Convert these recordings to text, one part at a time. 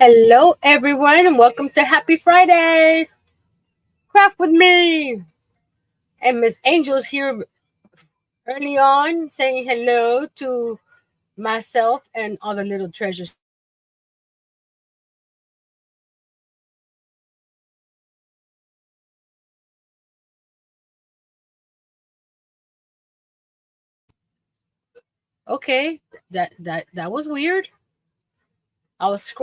Hello, everyone, and welcome to Happy Friday. Craft with me. And Miss Angel's here early on saying hello to myself and all the little treasures here. Okay, that was weird. I was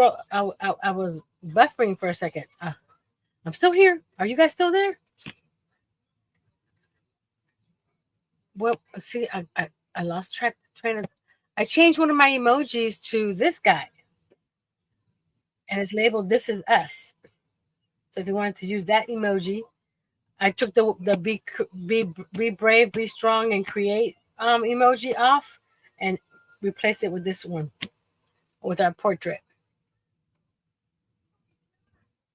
buffering for a second. I'm still here. Are you guys still there? Well, see, I lost train of. I changed one of my emojis to this guy, and it's labeled "This is us." So if you wanted to use that emoji, I took the be brave, be strong, and create emoji off, and replaced it with this one with our portrait.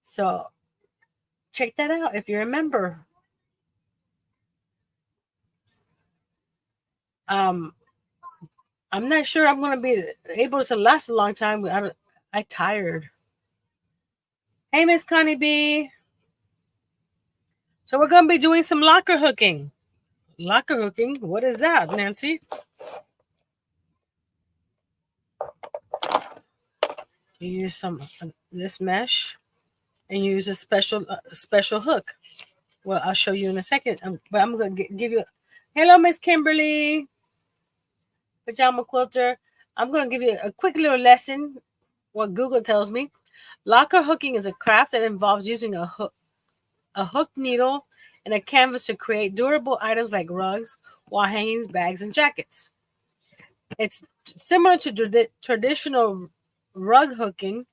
So check that out if you remember. Um, I'm not sure I'm going to be able to last a long time. I tired. Hey, Miss Connie B. So we're going to be doing some locker hooking. Locker hooking. What is that, Nancy? You use some this mesh and use a special hook. Well, I'll show you in a second. But I'm going to give you. Hello, Miss Kimberly, pajama quilter. I'm going to give you a quick little lesson. What Google tells me. Locker hooking is a craft that involves using a hook needle, and a canvas to create durable items like rugs, wall hangings, bags, and jackets. It's similar to traditional rug hooking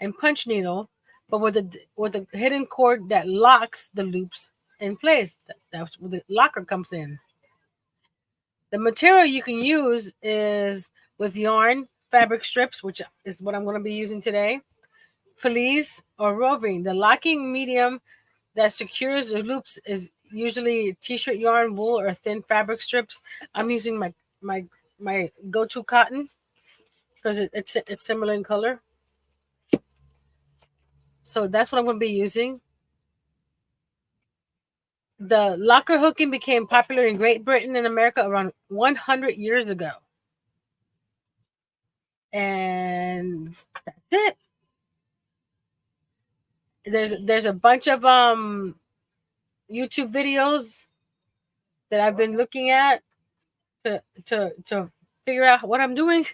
and punch needle, but with a hidden cord that locks the loops in place. That's where the locker comes in. The material you can use is with yarn, fabric strips, which is what I'm going to be using today, fleece, or roving. The locking medium that secures the loops is usually t-shirt yarn, wool, or thin fabric strips. I'm using my my go-to cotton because it's similar in color. So that's what I'm going to be using. The locker hooking became popular in Great Britain and America around 100 years ago. And that's it. There's a bunch of YouTube videos that I've been looking at to figure out what I'm doing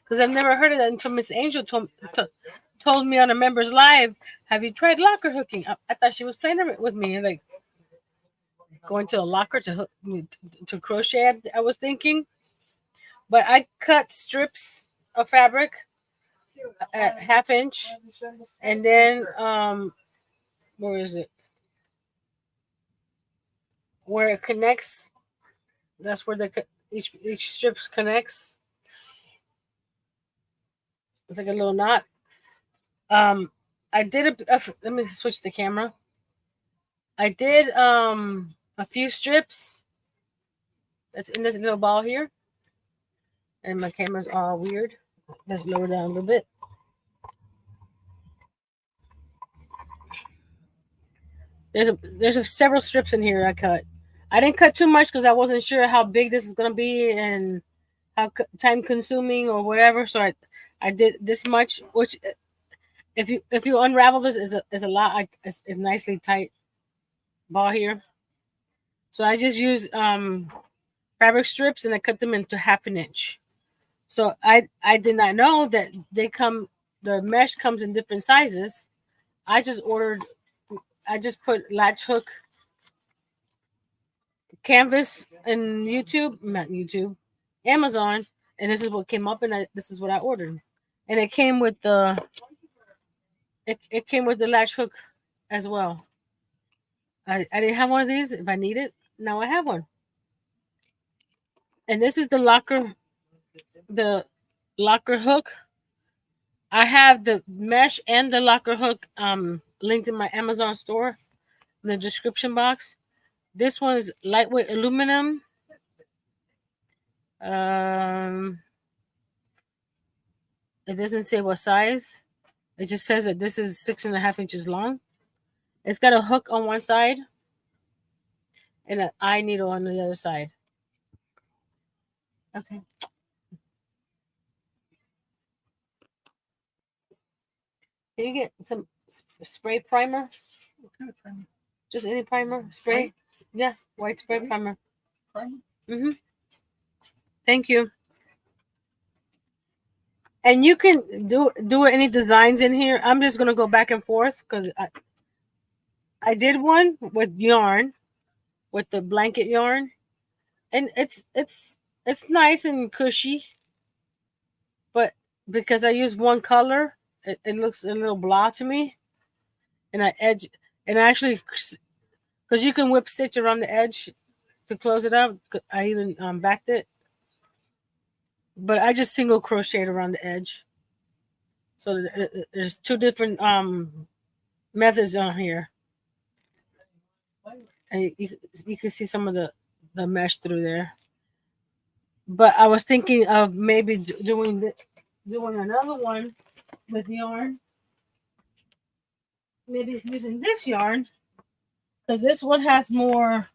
because I've never heard of that until Miss Angel told me on a members live. Have you tried locker hooking? I thought she was playing with me, like going to a locker to crochet. I was thinking, but I cut strips of fabric at half inch, and then where is it? Where it connects. That's where each strip connects. It's like a little knot. Um, I did let me switch the camera. I did a few strips. That's in this little ball here, and my camera's all weird. Let's lower down a little bit. There's several strips in here I cut. I didn't cut too much because I wasn't sure how big this is gonna be and how time consuming or whatever. So I did this much, which if you unravel this is a lot. It's nicely tight ball here. So I just use fabric strips and I cut them into half an inch. So I did not know that the mesh comes in different sizes. I just put latch hook canvas in not YouTube, Amazon, and this is what came up, and this is what I ordered, and it came with the latch hook as well. I didn't have one of these. If I need it, now I have one, and this is the locker hook. I have the mesh and the locker hook linked in my Amazon store in the description box. This one is lightweight aluminum. Um, it doesn't say what size. It just says that this is 6.5 inches long. It's got a hook on one side and an eye needle on the other side. Okay. Can you get some spray primer? What kind of primer? Just any primer, spray. White? Yeah, white spray primer. Primer. Thank you. And you can do any designs in here. I'm just gonna go back and forth because I did one with yarn, with the blanket yarn, and it's nice and cushy. But because I use one color, it looks a little blah to me. And I edge and I actually because you can whip stitch around the edge to close it up. I even backed it, but I just single crocheted around the edge. So there's two different methods on here, and you can see some of the mesh through there. But I was thinking of maybe doing another one with yarn, maybe using this yarn because this one has more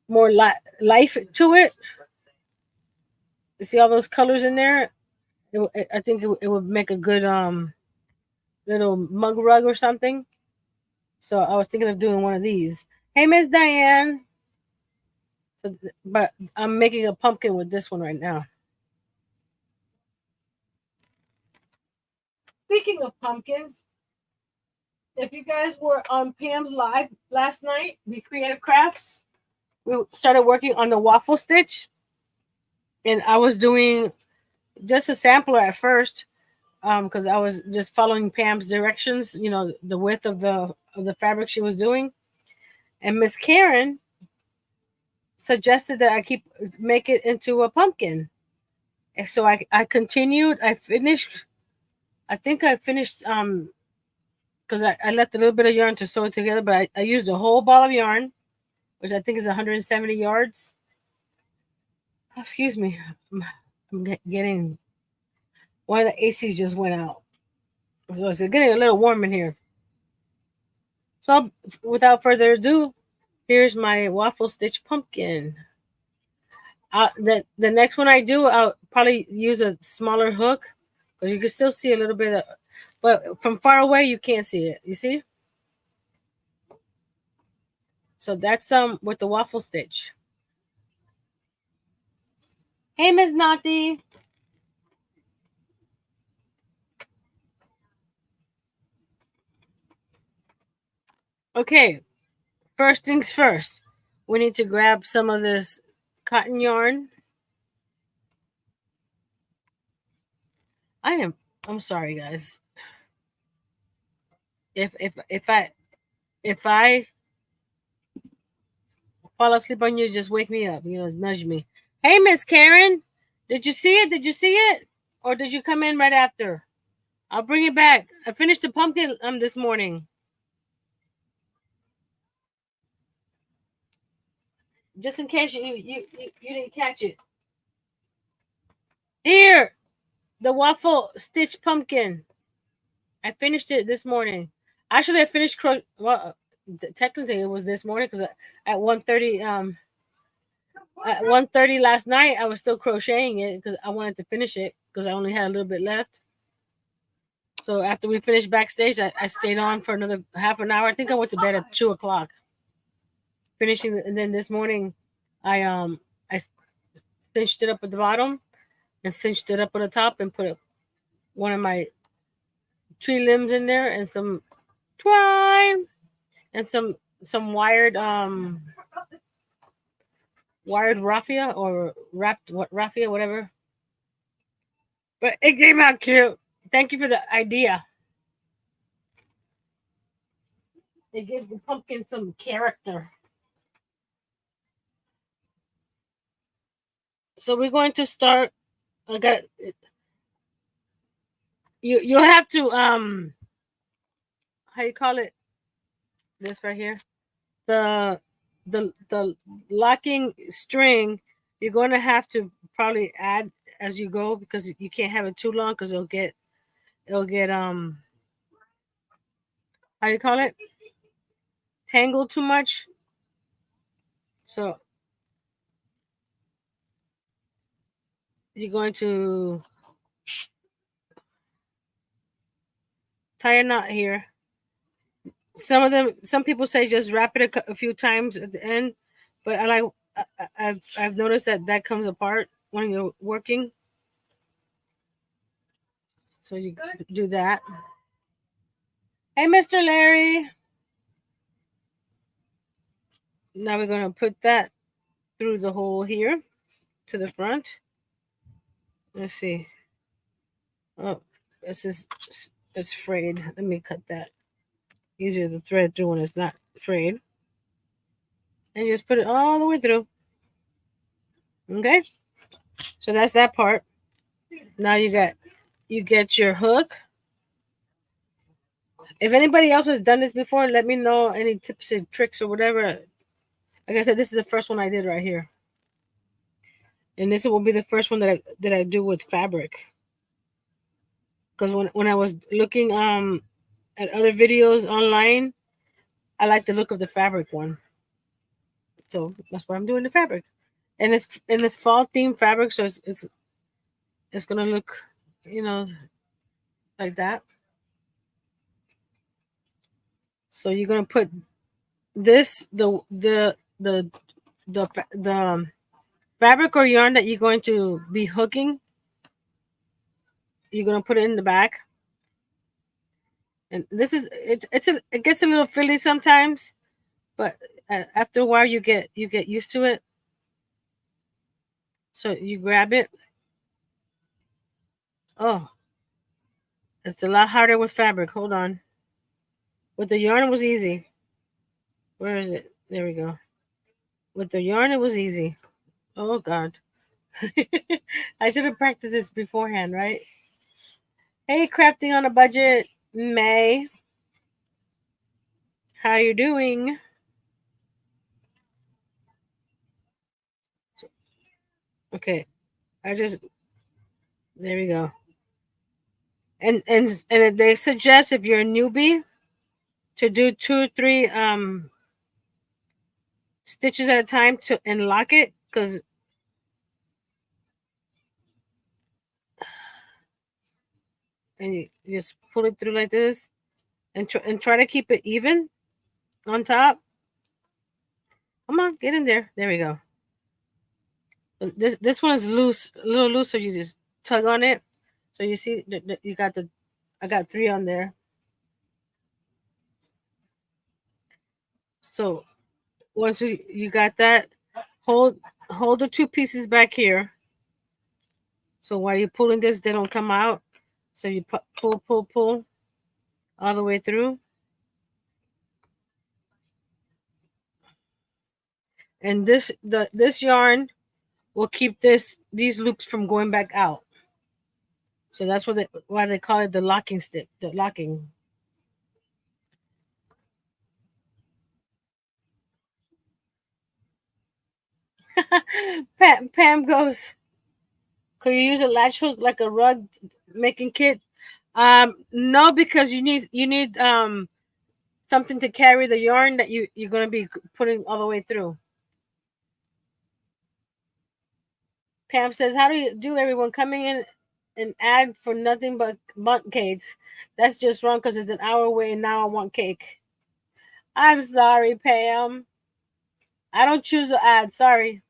life to it. You see all those colors in there? I think it would make a good little mug rug or something. So I was thinking of doing one of these. Hey, Miss Diane. So, but I'm making a pumpkin with this one right now. Speaking of pumpkins, if you guys were on Pam's live last night, the Creative Crafts, we started working on the waffle stitch, and I was doing just a sampler at first because I was just following Pam's directions, the width of the fabric she was doing. And Miss Karen suggested that I make it into a pumpkin. And so I continued. I think I finished because I left a little bit of yarn to sew it together, but I used a whole ball of yarn, which I think is 170 yards. Oh, excuse me. I'm getting one of the ACs just went out. So it's getting a little warm in here. So without further ado, here's my waffle stitch pumpkin. The next one I do, I'll probably use a smaller hook because you can still see a little bit of, but from far away you can't see it. You see? So that's with the waffle stitch. Hey, Miss Naughty. Okay, first things first. We need to grab some of this cotton yarn. I'm sorry, guys. If I fall asleep on you, just wake me up. Nudge me. Hey, Miss Karen, did you see it? Did you see it, or did you come in right after? I'll bring it back. I finished the pumpkin this morning. Just in case you didn't catch it. Here, the waffle stitch pumpkin. I finished it this morning. Actually, I finished well. Technically, it was this morning because at 1:30 at 1:30 last night I was still crocheting it because I wanted to finish it because I only had a little bit left. So after we finished backstage, I stayed on for another half an hour. I think I went to bed at 2 o'clock. Finishing, and then this morning, I cinched it up at the bottom and cinched it up at the top and put one of my tree limbs in there and some twine and some wired raffia or wrapped raffia, whatever. But it came out cute. Thank you for the idea. It gives the pumpkin some character. So we're going to start. I got you'll have to how you call it, this right here, the the locking string. You're going to have to probably add as you go because you can't have it too long because it'll get it'll get how you call it, tangled too much. So you're going to tie a knot here. Some people say just wrap it a few times at the end, but I've noticed that comes apart when you're working. So you do that. Hey, Mr. Larry. Now we're gonna put that through the hole here to the front. Let's see. Oh, this is it's frayed. Let me cut that. Easier to thread through when it's not frayed. And just put it all the way through. Okay. So that's that part. Now you get your hook. If anybody else has done this before, let me know any tips and tricks or whatever. Like I said, this is the first one I did right here, and this will be the first one that I do with fabric. Because when I was looking at other videos online, I like the look of the fabric one, so that's why I'm doing the fabric, and it's fall themed fabric, so it's gonna look, you know, like that. So you're gonna put this the fabric or yarn that you're going to be hooking. You're gonna put it in the back, and this is it gets a little frilly sometimes, but after a while you get used to it. So you grab it. Oh, it's a lot harder with fabric. Hold on. With the yarn, it was easy. Where is it? There we go. With the yarn, it was easy. Oh God. I should have practiced this beforehand, right? Hey, crafting on a budget, May. How you doing? Okay, I just there we go. And they suggest if you're a newbie to do 2 or 3 stitches at a time to and lock it, because and you just pull it through like this and try to keep it even on top. Come on, get in there. There we go. This one is loose, a little loose, so you just tug on it. So you see, you got I got 3 on there. So once you got that, hold hold the 2 pieces back here. So while you're pulling this, they don't come out. So you pull all the way through, and this yarn will keep these loops from going back out. So that's why they call it the locking stick. The locking. Pam goes, could you use a latch hook like a rug making kit? No, because you need something to carry the yarn that you're gonna be putting all the way through. Pam says, how do you do, everyone coming in an ad for nothing but bundt cakes? That's just wrong because it's an hour away and now I want cake. I'm sorry, Pam. I don't choose the ad. Sorry.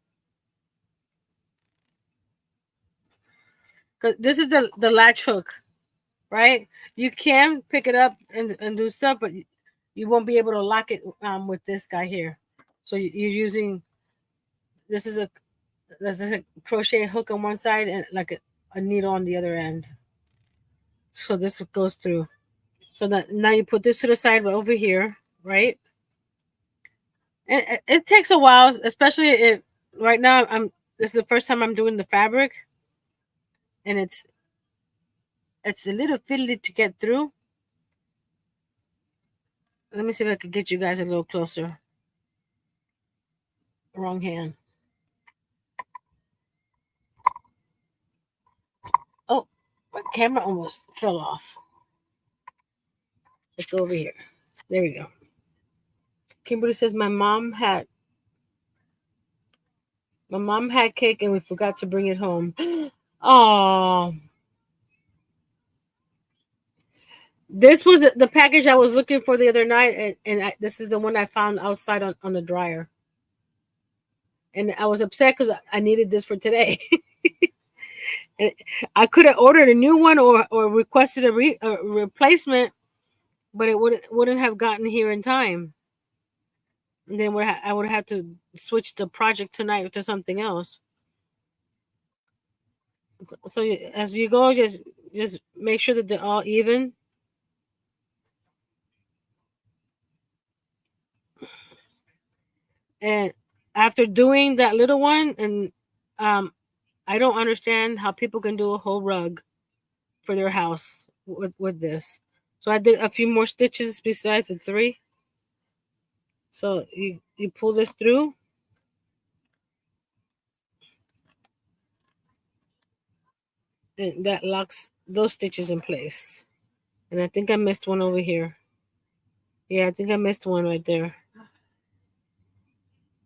Cause this is the latch hook, right? You can pick it up and do stuff, but you won't be able to lock it with this guy here. So you're using this is a there's a crochet hook on one side and like a needle on the other end. So this goes through. So that now you put this to the side right over here, right? And it takes a while, especially if right now this is the first time I'm doing the fabric, and it's a little fiddly to get through. Let me see if I can get you guys a little closer. Wrong hand. Oh, my camera almost fell off. Let's go over here. There we go. Kimberly says my mom had cake and we forgot to bring it home. Oh, this was the package I was looking for the other night, and this is the one I found outside on the dryer. And I was upset because I needed this for today. And I could have ordered a new one or requested a replacement, but it wouldn't have gotten here in time. And then I would have to switch the project tonight to something else. So as you go, just make sure that they're all even. And after doing that little one, and um, I don't understand how people can do a whole rug for their house with this. So I did a few more stitches besides the three. So you pull this through, and that locks those stitches in place. And I think I missed one over here. Yeah, I think I missed one right there.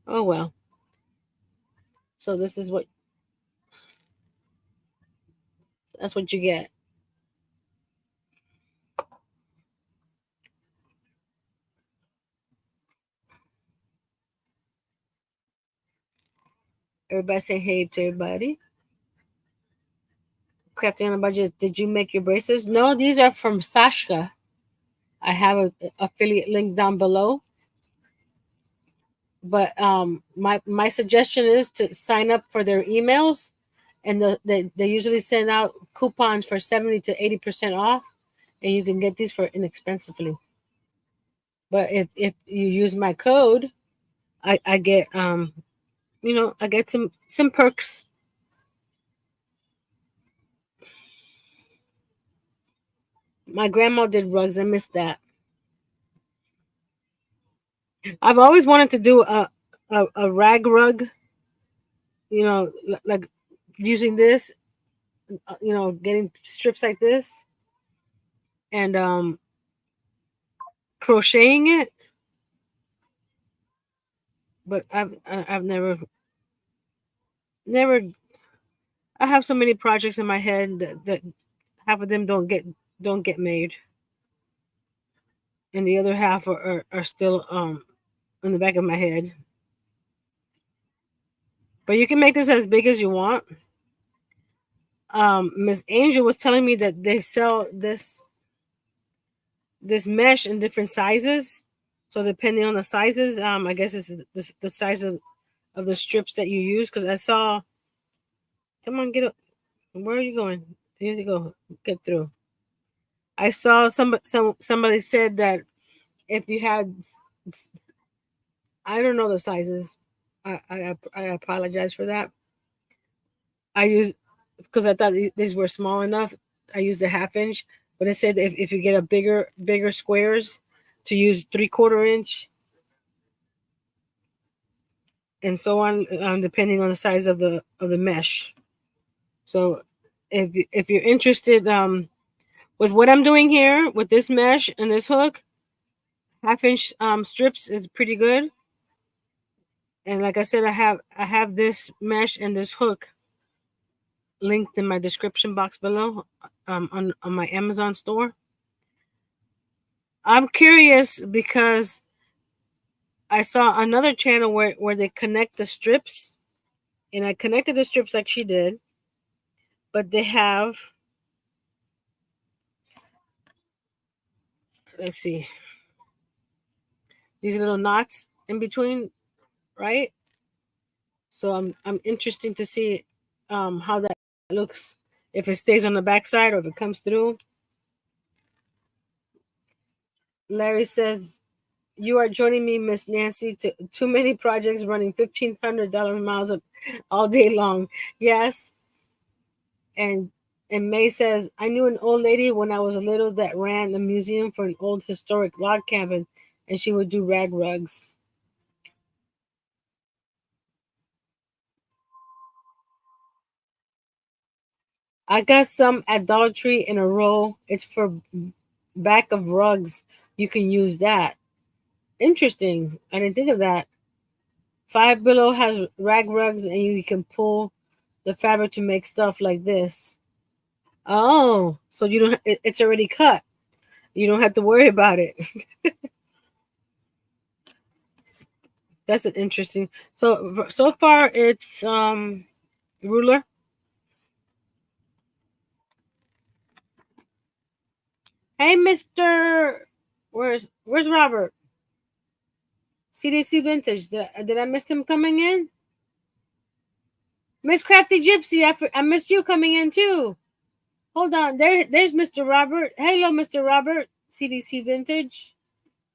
Oh well. So this is that's what you get. Everybody say hey to everybody. Crafting on a budget. Did you make your braces? No, these are from Sashka. I have a affiliate link down below. But my suggestion is to sign up for their emails, and they usually send out coupons for 70 to 80% off, and you can get these for inexpensively. But if you use my code, I get I get some perks. My grandma did rugs. I missed that. I've always wanted to do a rag rug. Like using this. Getting strips like this and crocheting it. But I've never. I have so many projects in my head that half of them don't get made, and the other half are still in the back of my head. But you can make this as big as you want. Miss Angel was telling me that they sell this mesh in different sizes. So depending on the sizes, I guess it's the size of the strips that you use. Because I saw, come on, get up. Where are you going? You need to go get through. I saw somebody said that if you had, I don't know the sizes. I apologize for that. I use because I thought these were small enough. I used a half inch, but it said if you get a bigger squares, to use 3/4 inch and so on, depending on the size of the mesh. So if you're interested, with what I'm doing here with this mesh and this hook, half inch strips is pretty good. And like I said, I have this mesh and this hook linked in my description box below, on my Amazon store. I'm curious because I saw another channel where they connect the strips, and I connected the strips like she did, but they have, let's see, these little knots in between, right? So I'm interested to see how that looks, if it stays on the backside or if it comes through. Larry says, you are joining me, Miss Nancy. Too many projects running $1,500 miles all day long. Yes. And May says, I knew an old lady when I was little that ran a museum for an old historic log cabin, and she would do rag rugs. I got some at Dollar Tree in a row. It's for back of rugs. you can use that. Interesting. I didn't think of that. Five Below has rag rugs, and you can pull the fabric to make stuff like this. Oh, so you don't. It's already cut. You don't have to worry about it. That's an interesting. So far it's ruler. Hey, Mister. Where's Robert? CDC Vintage. Did I miss him coming in? Miss Crafty Gypsy. I missed you coming in too. Hold on. There's Mr. Robert. Hello, Mr. Robert. CDC Vintage.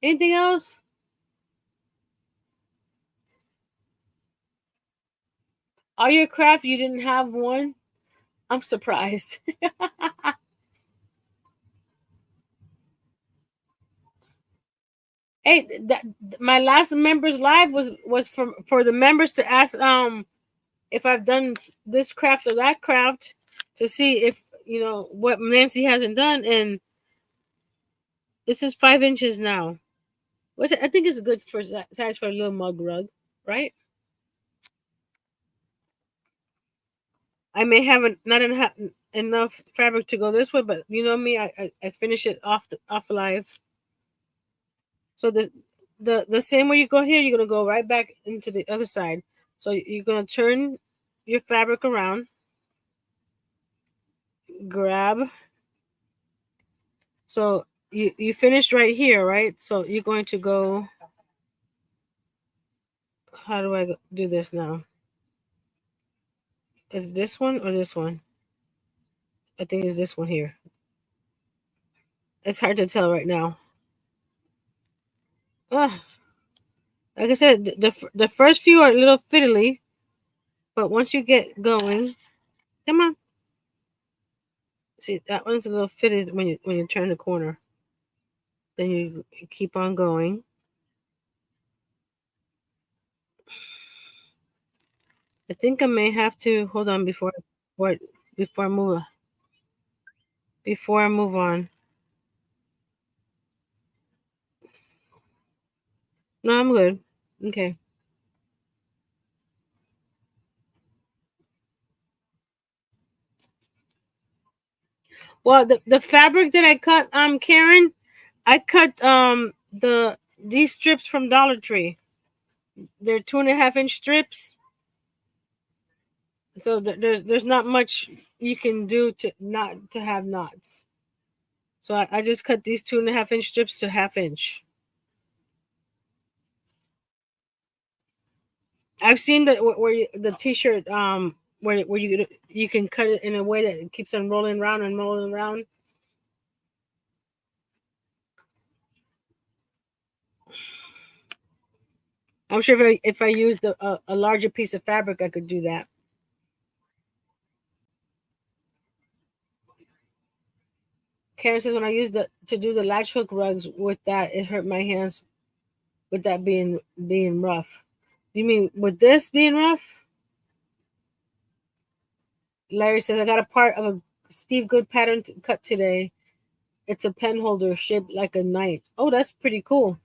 Anything else? All your craft. You didn't have one. I'm surprised. Hey, my last members live was for the members to ask if I've done this craft or that craft to see if what Nancy hasn't done, and this is 5 inches now, which I think is a good for size for a little mug rug, right? I may have not enough fabric to go this way, but you know me, I finish it off live. So the same way you go here, you're gonna go right back into the other side. So you're gonna turn your fabric around, grab. So you finished right here, right? So you're going to go. How do I do this now? Is this one or this one? I think it's this one here. It's hard to tell right now. Ugh. Like I said, the first few are a little fiddly, but once you get going, come on. See, that one's a little fitted when you turn the corner. Then you keep on going. I think I may have to hold on before before I move before I move on. No, I'm good. Okay. Well, the fabric that I cut, Karen, I cut these strips from Dollar Tree. They're 2.5 inch strips, so there's not much you can do to not to have knots. So I just cut these 2.5 inch strips to 1/2 inch. I've seen that where the t-shirt where you can cut it in a way that it keeps on rolling around and rolling around. I'm sure if I used a larger piece of fabric, I could do that. Karen says when I used to do the latch hook rugs with that, it hurt my hands with that being rough. You mean with this being rough? Larry says I got a part of a Steve Good pattern cut today. It's a pen holder shaped like a knight. Oh, that's pretty cool.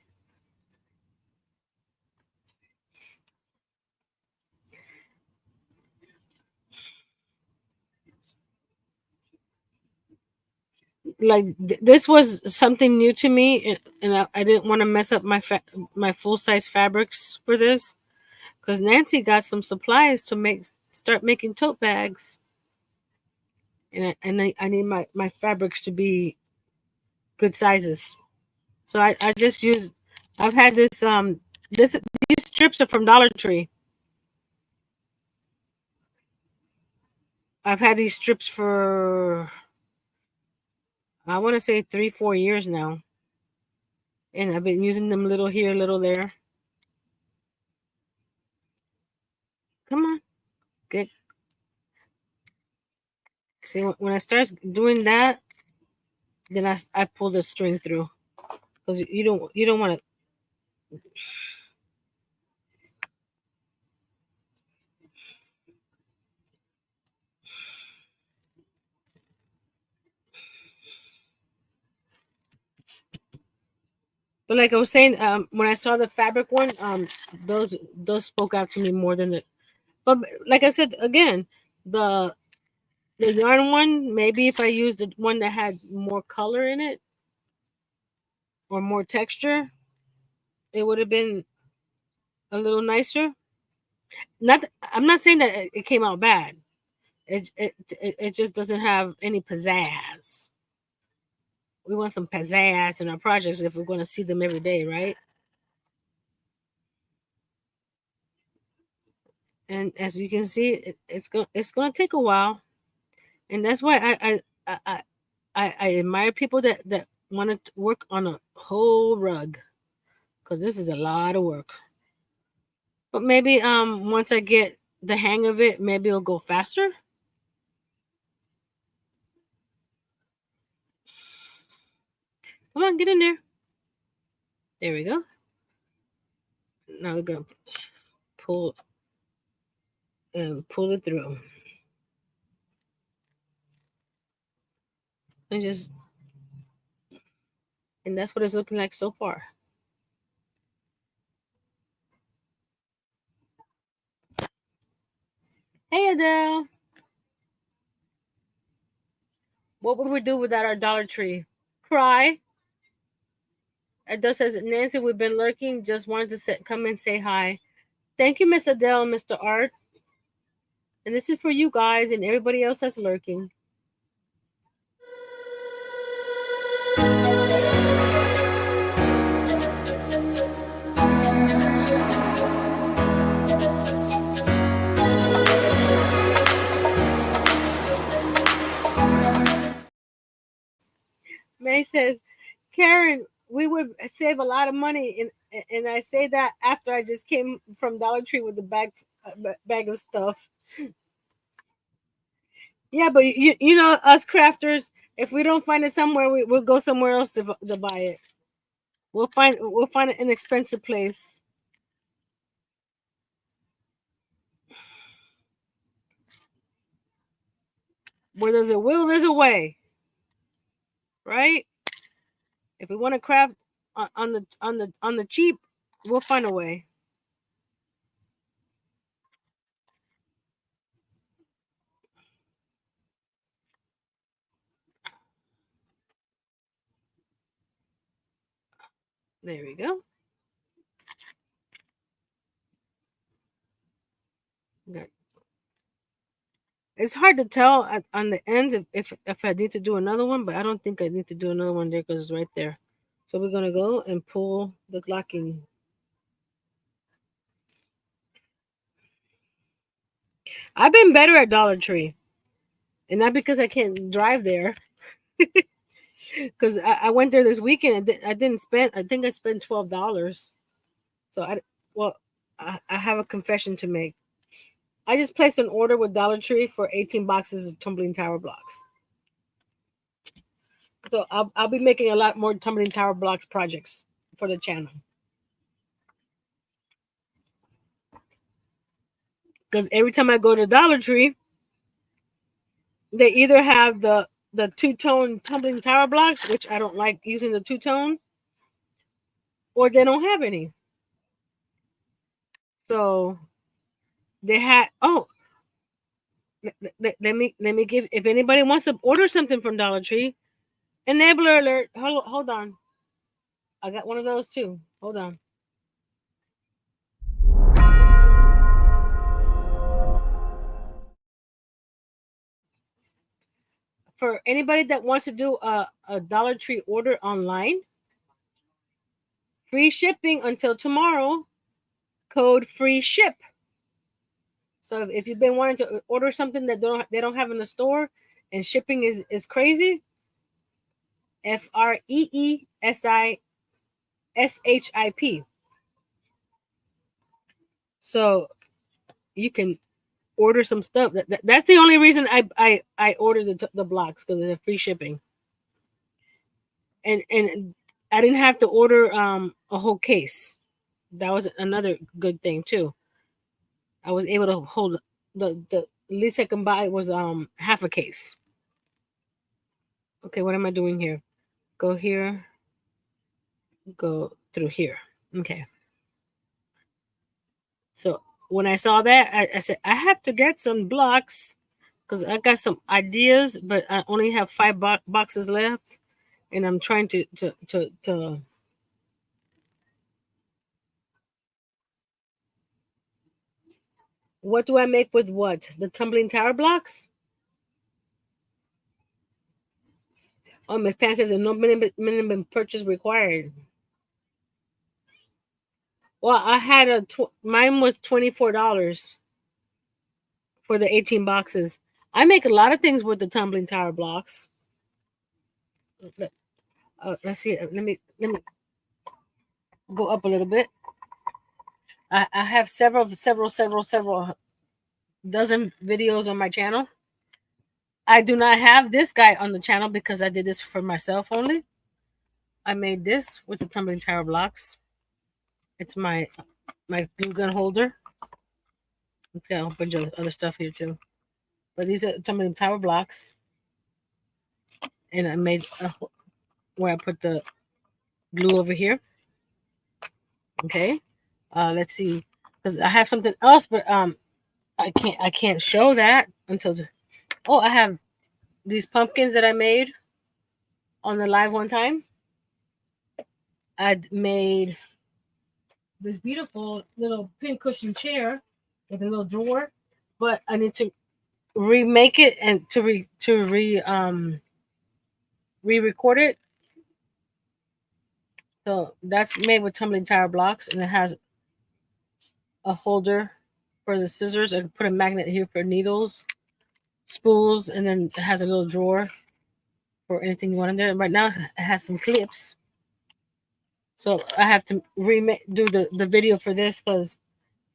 Like this was something new to me, and I didn't want to mess up my full size fabrics for this because Nancy got some supplies to start making tote bags, and I need my fabrics to be good sizes. So I just use. I've had this these strips are from Dollar Tree. I've had these strips for I want to say 3-4 years now, and I've been using them little here, little there. Come on, get see when I start doing that, then I pull the string through because you don't want to. But like I was saying, when I saw the fabric one, those spoke out to me more than it. But like I said again, the the yarn one, maybe if I used the one that had more color in it or more texture, it would have been a little nicer. Not, I'm not saying that it came out bad. It just doesn't have any pizzazz. We want some pizzazz in our projects if we're going to see them every day, right? And as you can see, it's gonna take a while, and that's why I admire people that want to work on a whole rug, because this is a lot of work. But maybe once I get the hang of it, maybe it'll go faster. Come on, get in there. There we go. Now we're gonna pull pull it through, and just and that's what it's looking like so far. Hey Adele, what would we do without our Dollar Tree? Cry. Adele says, Nancy, we've been lurking. Just wanted to come and say hi. Thank you, Miss Adele and Mr. Art. And this is for you guys and everybody else that's lurking. May says, Karen, we would save a lot of money, and I say that after I just came from Dollar Tree with the bag of stuff. Yeah, but you know us crafters, if we don't find it somewhere, we'll go somewhere else to buy it. We'll find an inexpensive place. Where there's a will, there's a way, right? If we want to craft on the cheap, we'll find a way. There we go. Good. It's hard to tell on the end if I need to do another one, but I don't think I need to do another one there because it's right there. So we're gonna go and pull the glocking. I've been better at Dollar Tree, and not because I can't drive there. Because I went there this weekend and I didn't spend. I think I spent $12. So well, I have a confession to make. I just placed an order with Dollar Tree for 18 boxes of tumbling tower blocks. So I'll be making a lot more tumbling tower blocks projects for the channel. Because every time I go to Dollar Tree, they either have the two-tone tumbling tower blocks, which I don't like using the two-tone, or they don't have any. So they had let me give, if anybody wants to order something from Dollar Tree, enabler alert. Hold on. I got one of those too. Hold on. For anybody that wants to do a Dollar Tree order online, free shipping until tomorrow. Code free ship. So if you've been wanting to order something that they don't have in the store, and shipping is crazy, FREESISHIP. So you can order some stuff. That's the only reason I ordered the blocks, because of the free shipping. And I didn't have to order a whole case. That was another good thing too. I was able to hold the least I can buy was half a case. Okay, what am I doing here? Go here. go through here. Okay. So when I saw that, I said I have to get some blocks because I got some ideas, but I only have five boxes left, and I'm trying to. What do I make with what? The tumbling tower blocks? Oh, Miss Pan says no minimum purchase required. Well, I had mine was $24 for the 18 boxes. I make a lot of things with the tumbling tower blocks. Let's see. Let me go up a little bit. I have several dozen videos on my channel. I do not have this guy on the channel because I did this for myself only. I made this with the tumbling tower blocks. It's my glue gun holder. It's got a whole bunch of other stuff here too. But these are tumbling tower blocks, and I made where I put the glue over here. Okay, let's see, because I have something else, but I can't show that until. Oh, I have these pumpkins that I made on the live one time. I made this beautiful little pin cushion chair with a little drawer, but I need to remake it and re-record it. So that's made with tumbling tower blocks, and it has a holder for the scissors. I put a magnet here for needles, spools, and then it has a little drawer for anything you want in there. And right now it has some clips. So I have to do the video for this because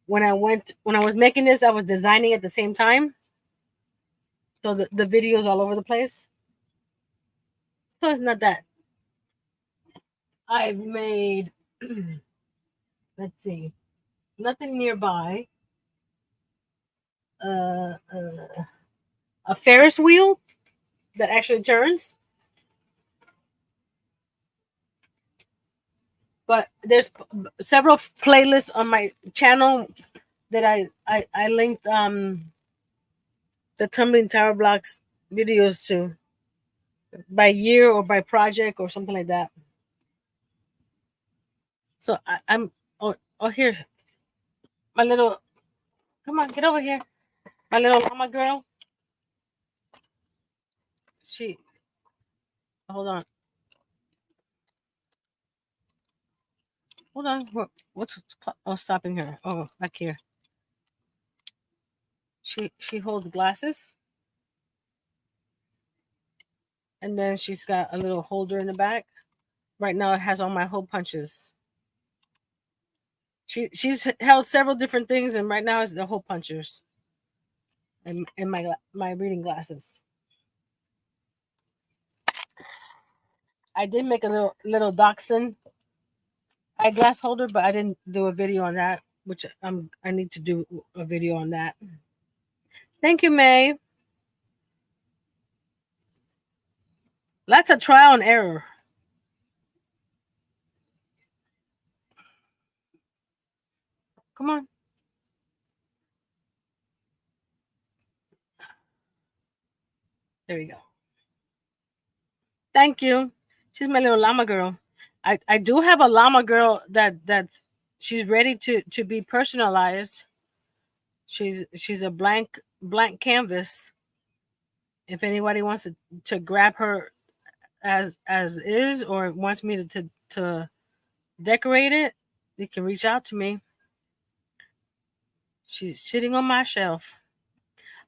when I was making this, I was designing at the same time. So the video is all over the place. So it's not that. I've made let's see, nothing nearby. A Ferris wheel that actually turns. But there's several playlists on my channel that I linked the tumbling tower blocks videos to by year or by project or something like that. So I'm here, my little, come on, get over here, my little mama girl. She hold on, hold on. What's stopping her? Oh, back here. She holds glasses, and then she's got a little holder in the back. Right now, it has all my hole punches. She's held several different things, and right now it's the hole punchers and my reading glasses. I did make a little dachshund eyeglass holder, but I didn't do a video on that, which I need to do a video on that. Thank you, May. Lots of trial and error. Come on. There you go. Thank you. She's my little llama girl. I do have a llama girl that's she's ready to be personalized. She's a blank canvas. If anybody wants to grab her as is or wants me to decorate it, they can reach out to me. She's sitting on my shelf.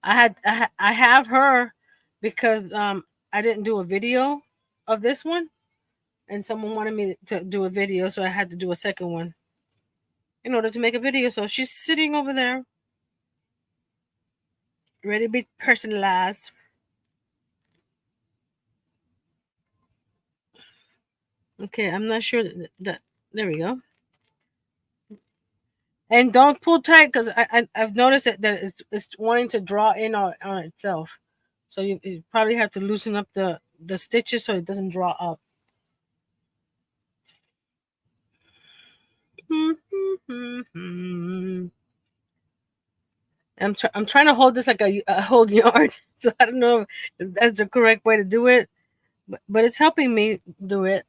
I have her because I didn't do a video of this one, and someone wanted me to do a video, so I had to do a second one in order to make a video. So she's sitting over there, ready to be personalized. Okay, I'm not sure that there we go. And don't pull tight because I've noticed that it's wanting to draw in on itself. So you probably have to loosen up the stitches so it doesn't draw up. I'm trying to hold this like a whole yard, so I don't know if that's the correct way to do it, but it's helping me do it.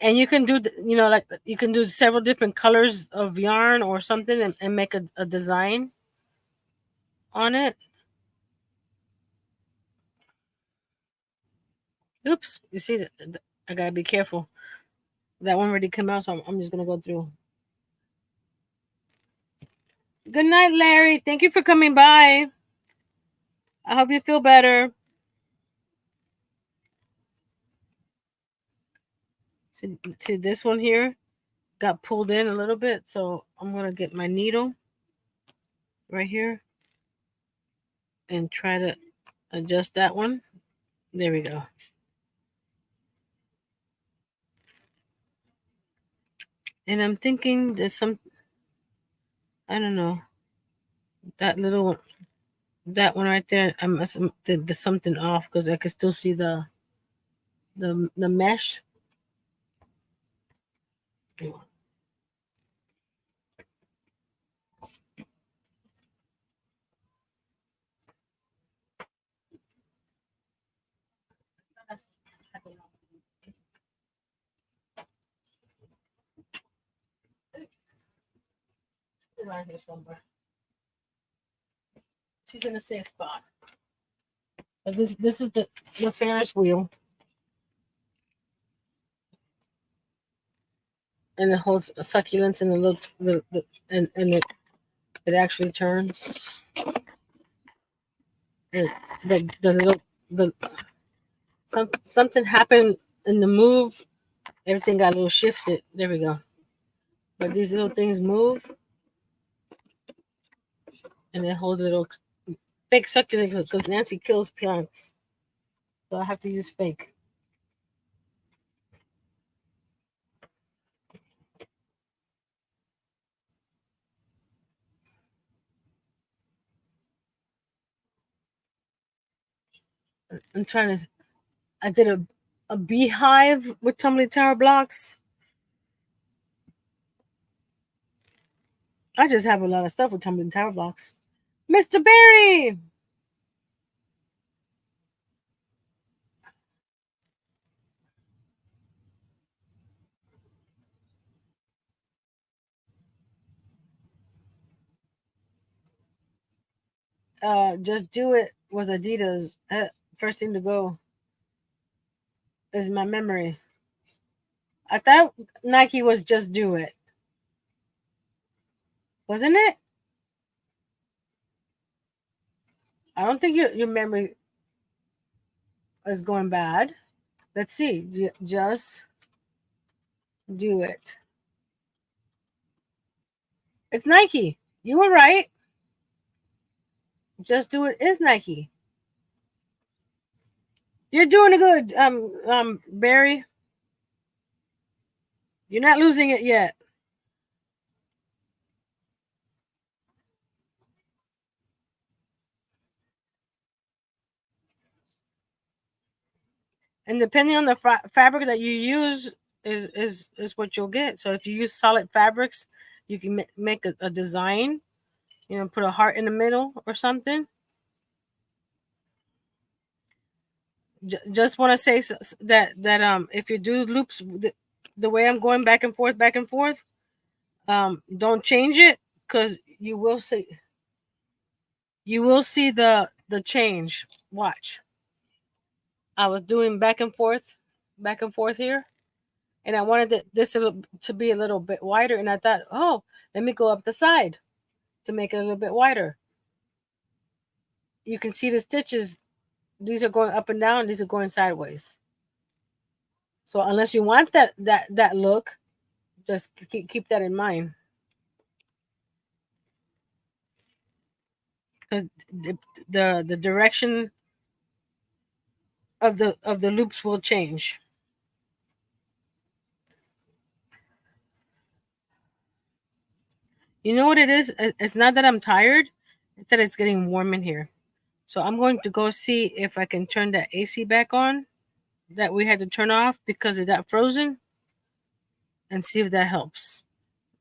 And you can do like you can do several different colors of yarn or something and make a design on it. Oops, you see that I gotta be careful. That one already came out, so I'm just gonna go through. Good night, Larry. Thank you for coming by. I hope you feel better. See this one here got pulled in a little bit, so I'm gonna get my needle right here and try to adjust that one. There we go. And I'm thinking there's some, I don't know, that little one, that one right there. I must have did something off because I could still see the mesh. Around here somewhere. She's in a safe spot. But this is the Ferris wheel, and it holds succulents and and it actually turns. And the little the something happened in the move. Everything got a little shifted. There we go. But these little things move, and they hold little fake succulents because Nancy kills plants, so I have to use fake. I'm trying to. I did a beehive with tumbling tower blocks. I just have a lot of stuff with tumbling tower blocks. Mr. Barry, just do it was Adidas. First thing to go is my memory. I thought Nike was just do it, wasn't it? I don't think your memory is going bad. Let's see. Just do it. It's Nike. You were right. Just do it is Nike. You're doing good, Barry. You're not losing it yet. And depending on the fabric that you use is what you'll get. So if you use solid fabrics, you can make a design. Put a heart in the middle or something. Just want to say that if you do loops the way I'm going back and forth, don't change it because you will see the change. Watch. I was doing back and forth here, and I wanted this to be a little bit wider, and I thought, oh, let me go up the side to make it a little bit wider. You can see the stitches. These are going up and down. These are going sideways. So unless you want that look, just keep that in mind. Because the direction of the loops will change. You know what it is? It's not that I'm tired. It's that it's getting warm in here. So I'm going to go see if I can turn that AC back on that we had to turn off because it got frozen, and see if that helps.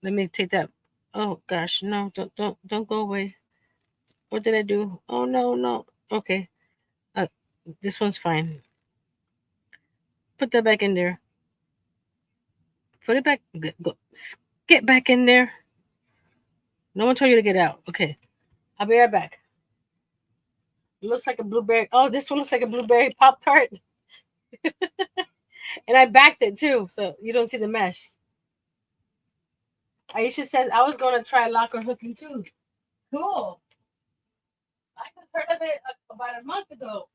Let me take that. Oh gosh, no, don't go away. What did I do? Oh no, no. Okay. Uh, this one's fine. Put that back in there. Put it back. Go. Get back in there. No one told you to get out. Okay. I'll be right back. It looks like a blueberry. Oh, this one looks like a blueberry Pop Tart. And I backed it too, so you don't see the mesh. Aisha says I was going to try locker hooking too. Cool. I just heard of it about a month ago.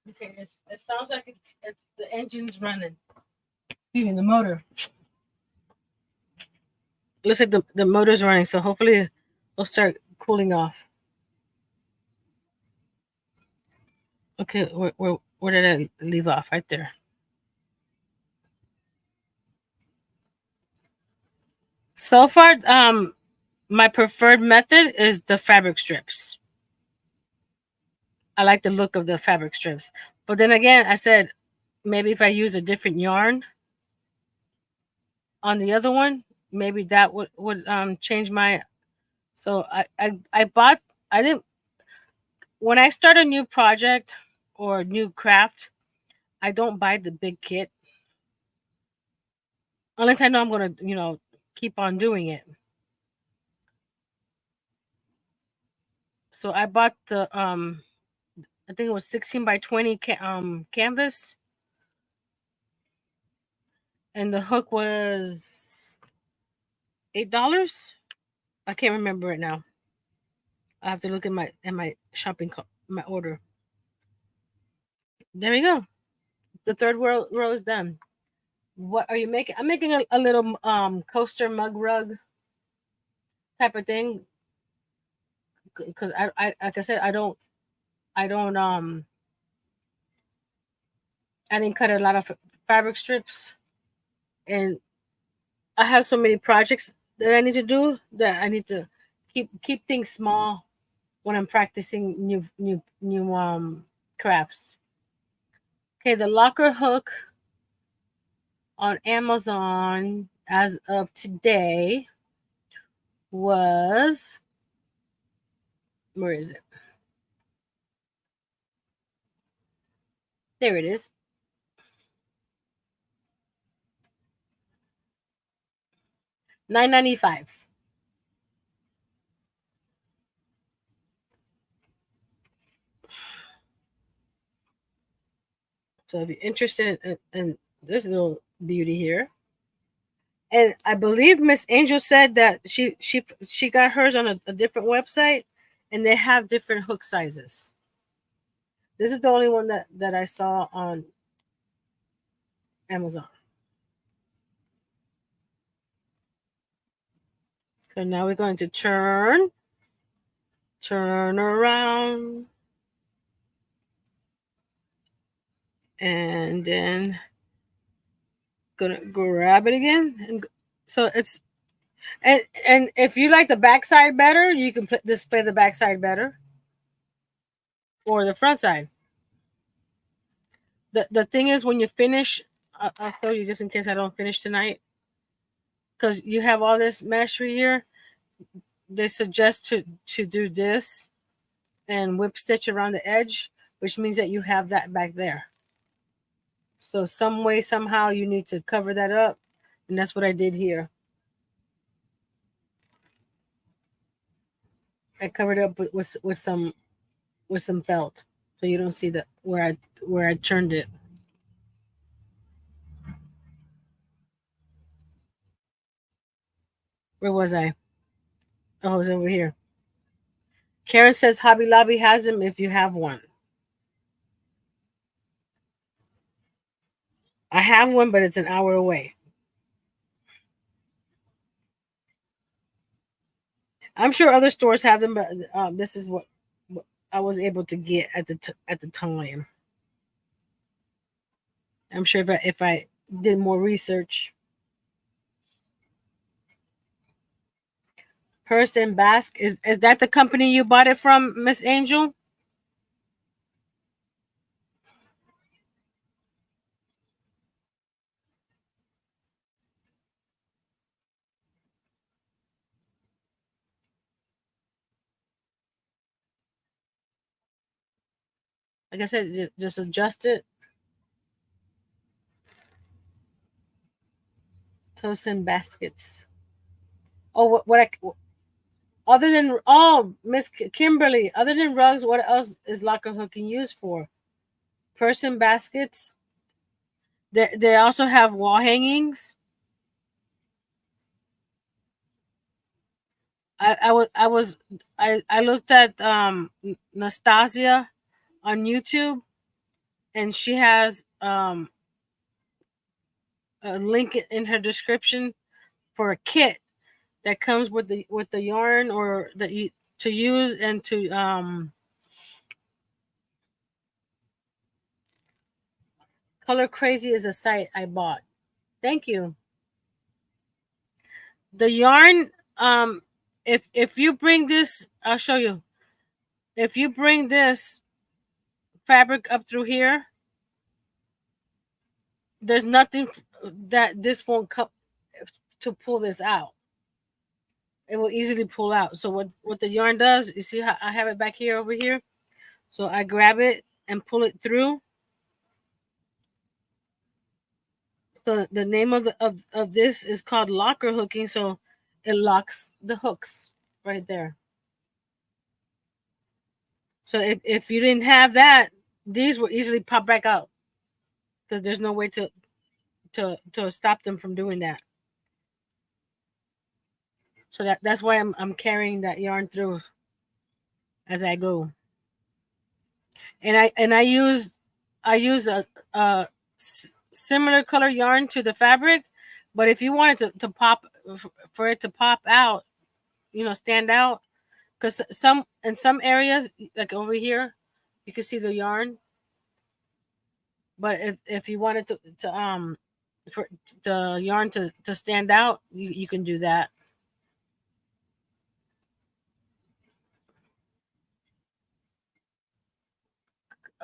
Okay, it sounds like it's the engine's running. Even the motor. It looks like the motor's running, so hopefully it'll start cooling off. Okay, where did I leave off? Right there. So far, my preferred method is the fabric strips. I like the look of the fabric strips. But then again, I said maybe if I use a different yarn on the other one, maybe that would change my. So I bought. I didn't when I start a new project or new craft. I don't buy the big kit unless I know I'm gonna keep on doing it. So I bought the I think it was 16 by 20 canvas, and the hook was $8. I can't remember it now. I have to look at my shopping my order. There we go. The third row is done. What are you making? I'm making a little coaster mug rug type of thing because I like I said I don't I didn't cut a lot of fabric strips, and I have so many projects that I need to do that I need to keep things small when I'm practicing new crafts. Okay, the locker hook on Amazon as of today was, where is it? There it is. $9.95. So if you're interested in this little beauty here, and I believe Miss Angel said that she got hers on a different website, and they have different hook sizes. This is the only one that I saw on Amazon. So now we're going to turn around, and then gonna grab it again. And so it's and if you like the backside better, you can display the backside better or the front side. The thing is, when you finish, I'll show you just in case I don't finish tonight, because you have all this mesh right here. They suggest to do this and whip stitch around the edge, which means that you have that back there. So some way, somehow, you need to cover that up, and that's what I did here. I covered it up with some felt, so you don't see the where I turned it. Where was I? Oh, it was over here. Karen says Hobby Lobby has them if you have one. I have one, but it's an hour away. I'm sure other stores have them, but this is what I was able to get at the time. I'm sure if I did more research. Purse and Basque. Is that the company you bought it from, Miss Angel? Like I said, just adjust it. Toast and baskets. Oh, other than Miss Kimberly, other than rugs, what else is locker hooking used for? Purse and baskets. They also have wall hangings. I looked at Nastasia on YouTube, and she has a link in her description for a kit that comes with the yarn or that you to use and to Color Crazy is a site I bought. Thank you. The yarn, if you bring this, I'll show you. If you bring this fabric up through here, there's nothing that this won't come to pull this out. It will easily pull out. So what the yarn does, you see how I have it back here over here? So I grab it and pull it through. So the name of this is called locker hooking. So it locks the hooks right there. So if you didn't have that, these will easily pop back out because there's no way to stop them from doing that. So that's why I'm carrying that yarn through as I go. And I use similar color yarn to the fabric, but if you wanted to pop for it to pop out, stand out, because some in some areas like over here, you can see the yarn. But if you wanted to for the yarn to stand out, you can do that.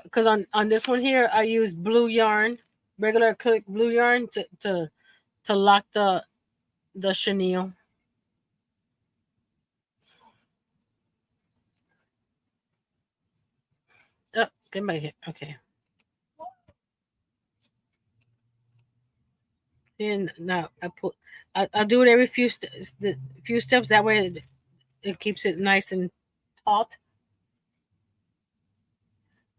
Because on this one here, I use blue yarn, regular acrylic blue yarn to lock the chenille. Oh, get back here. Okay. And now I do it every few steps. That way it keeps it nice and taut.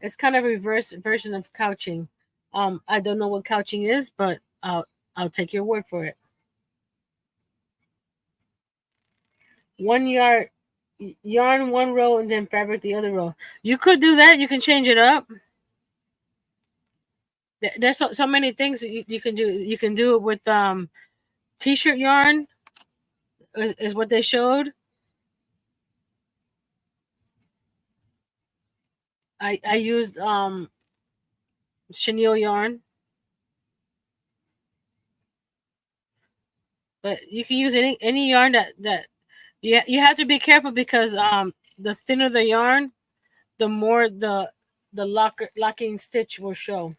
It's kind of a reverse version of couching. I don't know what couching is, but I'll take your word for it. One yard yarn one row and then fabric the other row. You could do that. You can change it up. There's so many things that you can do. You can do it with t-shirt yarn is what they showed. I used chenille yarn, but you can use any yarn that you have to be careful because the thinner the yarn, the more the locking stitch will show.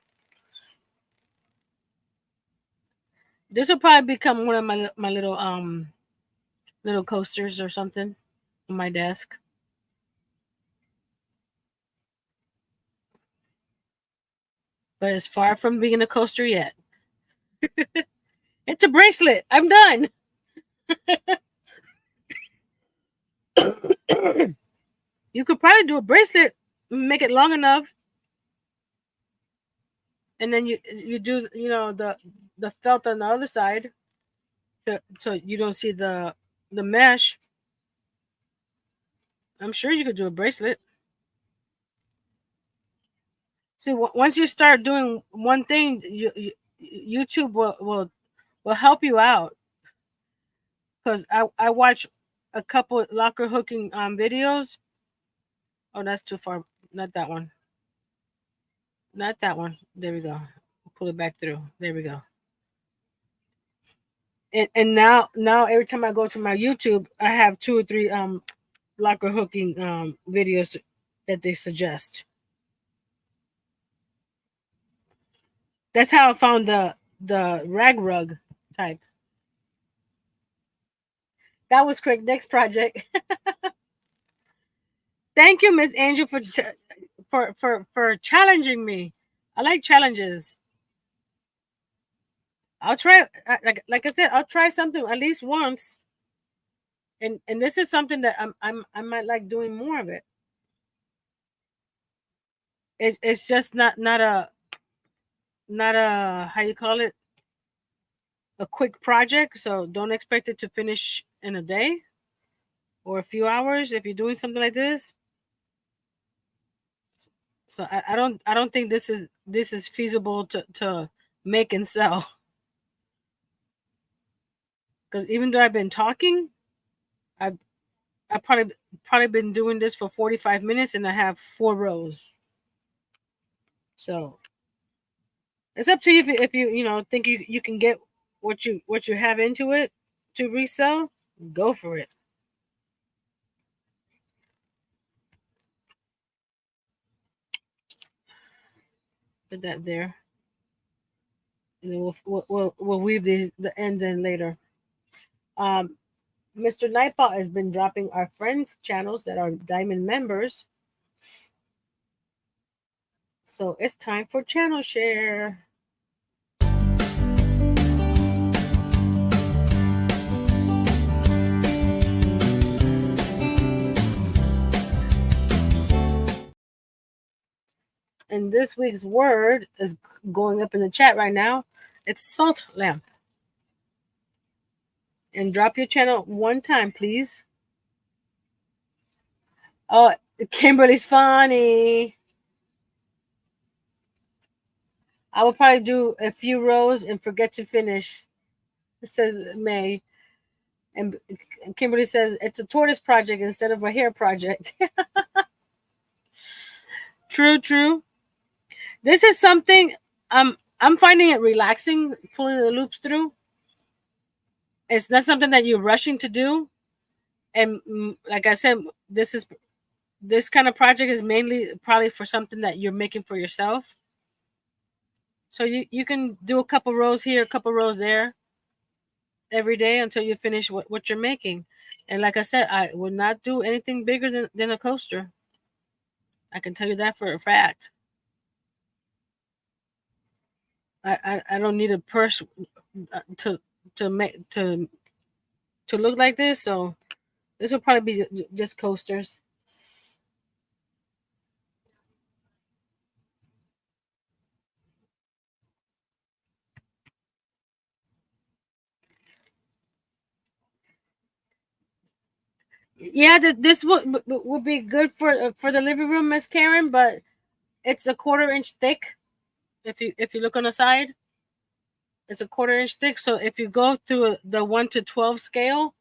This will probably become one of my little coasters or something on my desk. But it's far from being a coaster yet. It's a bracelet. I'm done. You could probably do a bracelet, make it long enough, and then you do the felt on the other side, so you don't see the mesh. I'm sure you could do a bracelet. See, once you start doing one thing, YouTube will help you out because I watch a couple locker hooking videos. Oh, that's too far. Not that one. Not that one. There we go. Pull it back through. There we go. And now every time I go to my YouTube, I have two or three locker hooking videos that they suggest. That's how I found the rag rug type. That was quick. Next project. Thank you, Miss Angel, for challenging me. I like challenges. I'll try. Like I said, I'll try something at least once. And this is something that I might like doing more of it. It's just not a how you call it, a quick project. So don't expect it to finish in a day or a few hours if you're doing something like this. So I don't think this is feasible to make and sell. Because even though I've been talking, I've I probably been doing this for 45 minutes and I have 4 rows. So it's up to you if you think you can get what you have into it to resell, go for it. Put that there, and then we'll weave the ends in later. Um, Mr. Nightbot has been dropping our friends' channels that are Diamond members. So it's time for channel share. And this week's word is going up in the chat right now. It's salt lamp. And drop your channel one time, please. Oh, Kimberly's funny. I will probably do a few rows and forget to finish. It says May. And Kimberly says it's a tortoise project instead of a hair project. True, true. This is something I'm finding it relaxing pulling the loops through. It's not something that you're rushing to do. And like I said, this kind of project is mainly probably for something that you're making for yourself. So you can do a couple rows here, a couple rows there every day until you finish what you're making. And like I said, I would not do anything bigger than a coaster. I can tell you that for a fact. I don't need a purse to make to look like this. So this will probably be just coasters. Yeah, this would be good for the living room, Miss Karen. But it's a 1/4 inch thick. If you look on the side, it's a 1/4 inch thick. So if you go through the 1 to 12 scale,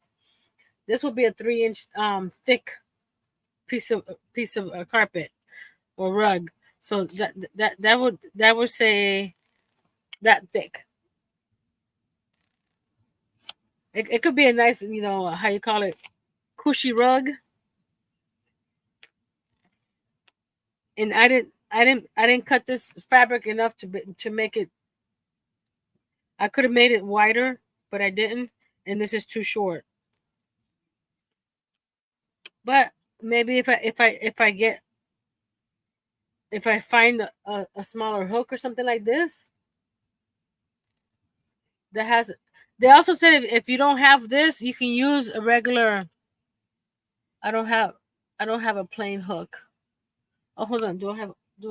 this will be a 3 inch thick piece of carpet or rug. So that would say that thick. It could be a nice, how you call it, cushy rug. And I didn't cut this fabric enough to make it. I could have made it wider, but I didn't, and this is too short. But maybe if I find a smaller hook or something like this that has. They also said if you don't have this, you can use a regular. I don't have I don't have a plain hook. Oh, hold on. Do I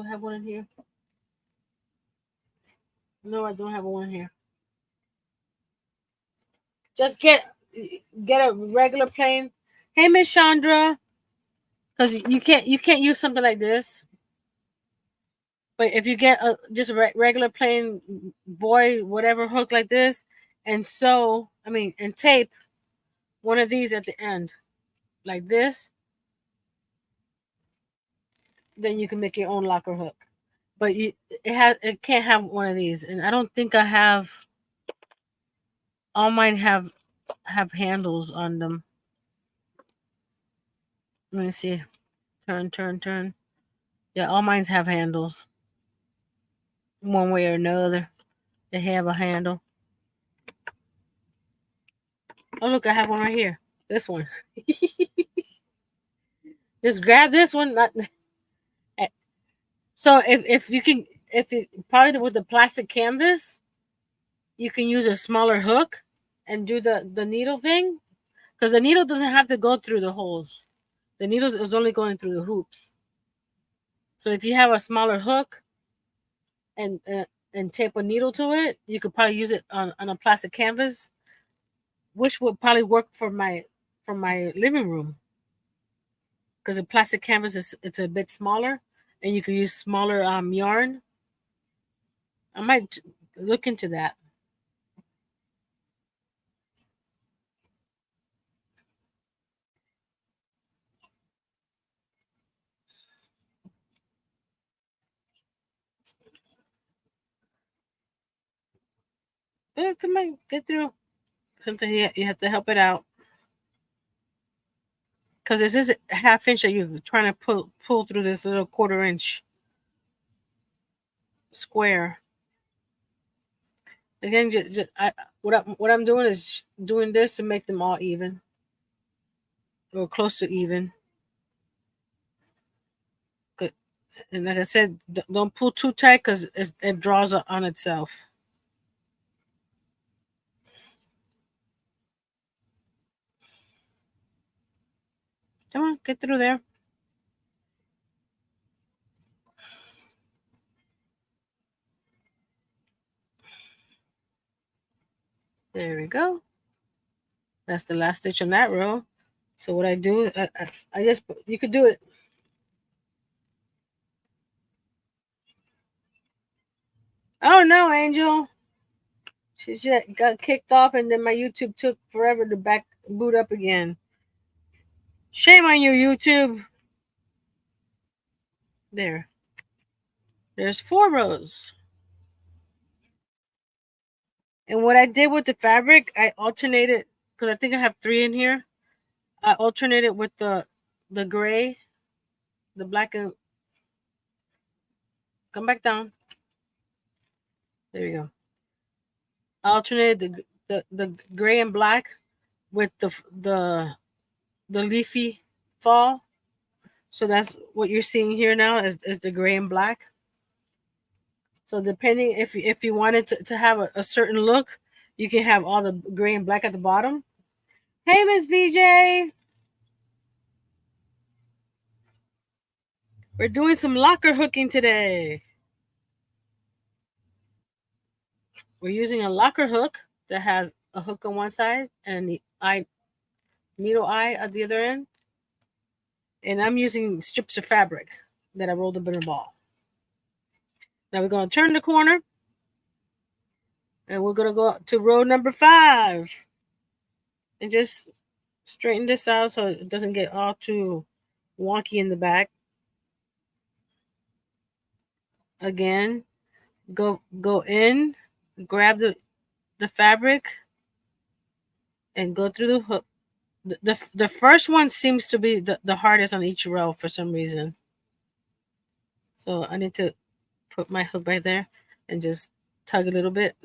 have one in here? No, I don't have one here. Just get a regular plain. Hey, Miss Chandra, because you can't use something like this. But if you get just a regular plain boy whatever hook like this, and tape one of these at the end like this, then you can make your own locker hook. But it can't have one of these, and I don't think I have All mine have handles on them. Let me see. Turn, turn, turn. Yeah, all mines have handles. One way or another. They have a handle. Oh look, I have one right here. This one. Just grab this one. So if you can, if it probably with the plastic canvas, you can use a smaller hook and do the needle thing, because the needle doesn't have to go through the holes. The needle is only going through the hoops. So if you have a smaller hook and tape a needle to it, you could probably use it on a plastic canvas, which would probably work for my living room, because a plastic canvas is it's a bit smaller, and you can use smaller yarn. I might look into that. Come on, get through. Sometimes you have to help it out, because this is a half inch that you're trying to pull through this little quarter-inch square. Again, what I'm doing is doing this to make them all even or close to even. And like I said, don't pull too tight because it draws on itself. Come on, get through there. There we go. That's the last stitch on that row. So what I do, I just you could do it. Oh no, Angel. She just got kicked off, and then my YouTube took forever to back boot up again. Shame on you, YouTube. There. There's 4 rows. And what I did with the fabric, I alternated because I think I have 3 in here. I alternated with the gray, the black, and come back down. There you go. I alternated the gray and black with the leafy fall. So that's what you're seeing here now is the gray and black. So depending if you wanted to have a certain look, you can have all the gray and black at the bottom. Hey, Miss VJ. We're doing some locker hooking today. We're using a locker hook that has a hook on one side and the needle eye at the other end. And I'm using strips of fabric that I rolled up in a ball. Now we're going to turn the corner and we're going to go to row number 5 and just straighten this out so it doesn't get all too wonky in the back. Again, go in, grab the fabric and go through the hook. The first one seems to be the hardest on each row for some reason. So I need to put my hook right there and just tug a little bit.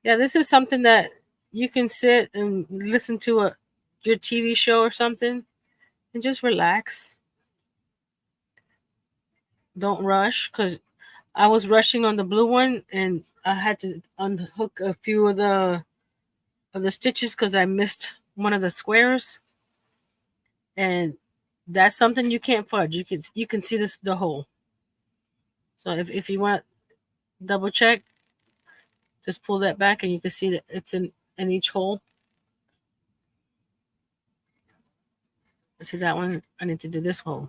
Yeah, this is something that you can sit and listen to your TV show or something and just relax. Don't rush, because I was rushing on the blue one and I had to unhook a few of the stitches because I missed one of the squares, and that's something you can't fudge. You can see the hole. So if you want to double check, just pull that back and you can see that it's in each hole. See that one? I need to do this hole.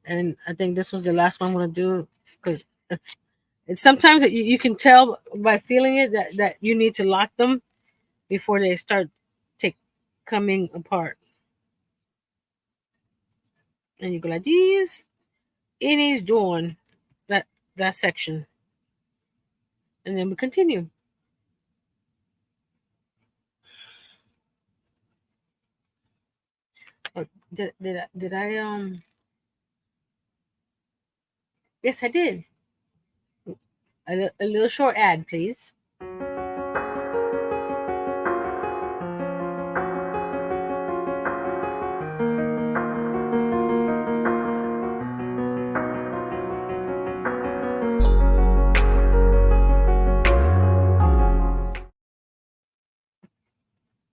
And I think this was the last one I'm gonna do, because it's sometimes you can tell by feeling it that you need to lock them. before they start take coming apart. And you go like this. It is done. That that section. And then we continue. Oh, did I yes I did. A little short ad, please.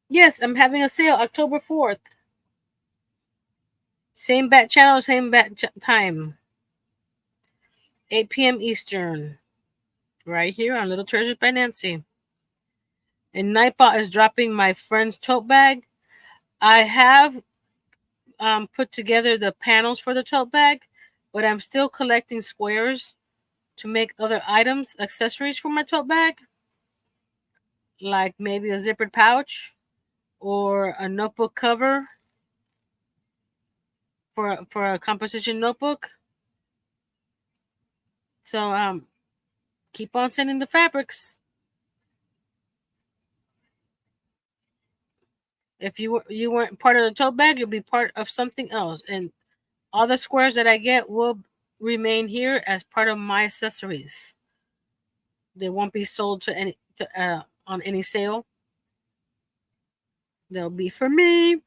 Yes, I'm having a sale October 4th. Same bat channel, same time. 8 p.m. Eastern. Right here on Little Treasures by Nancy. And Nightbot is dropping my friend's tote bag. I have put together the panels for the tote bag, but I'm still collecting squares to make other items, accessories for my tote bag, like maybe a zippered pouch or a notebook cover for a composition notebook. So keep on sending the fabrics. If you weren't part of the tote bag, you'll be part of something else. And all the squares that I get will remain here as part of my accessories. They won't be sold on any sale. They'll be for me.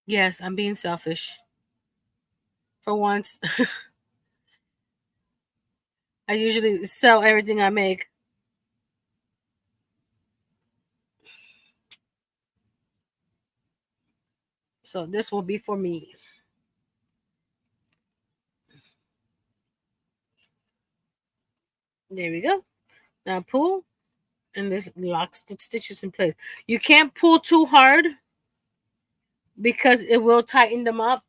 Yes, I'm being selfish. For once, I usually sell everything I make. So this will be for me. There we go. Now pull, and this locks the stitches in place. You can't pull too hard because it will tighten them up.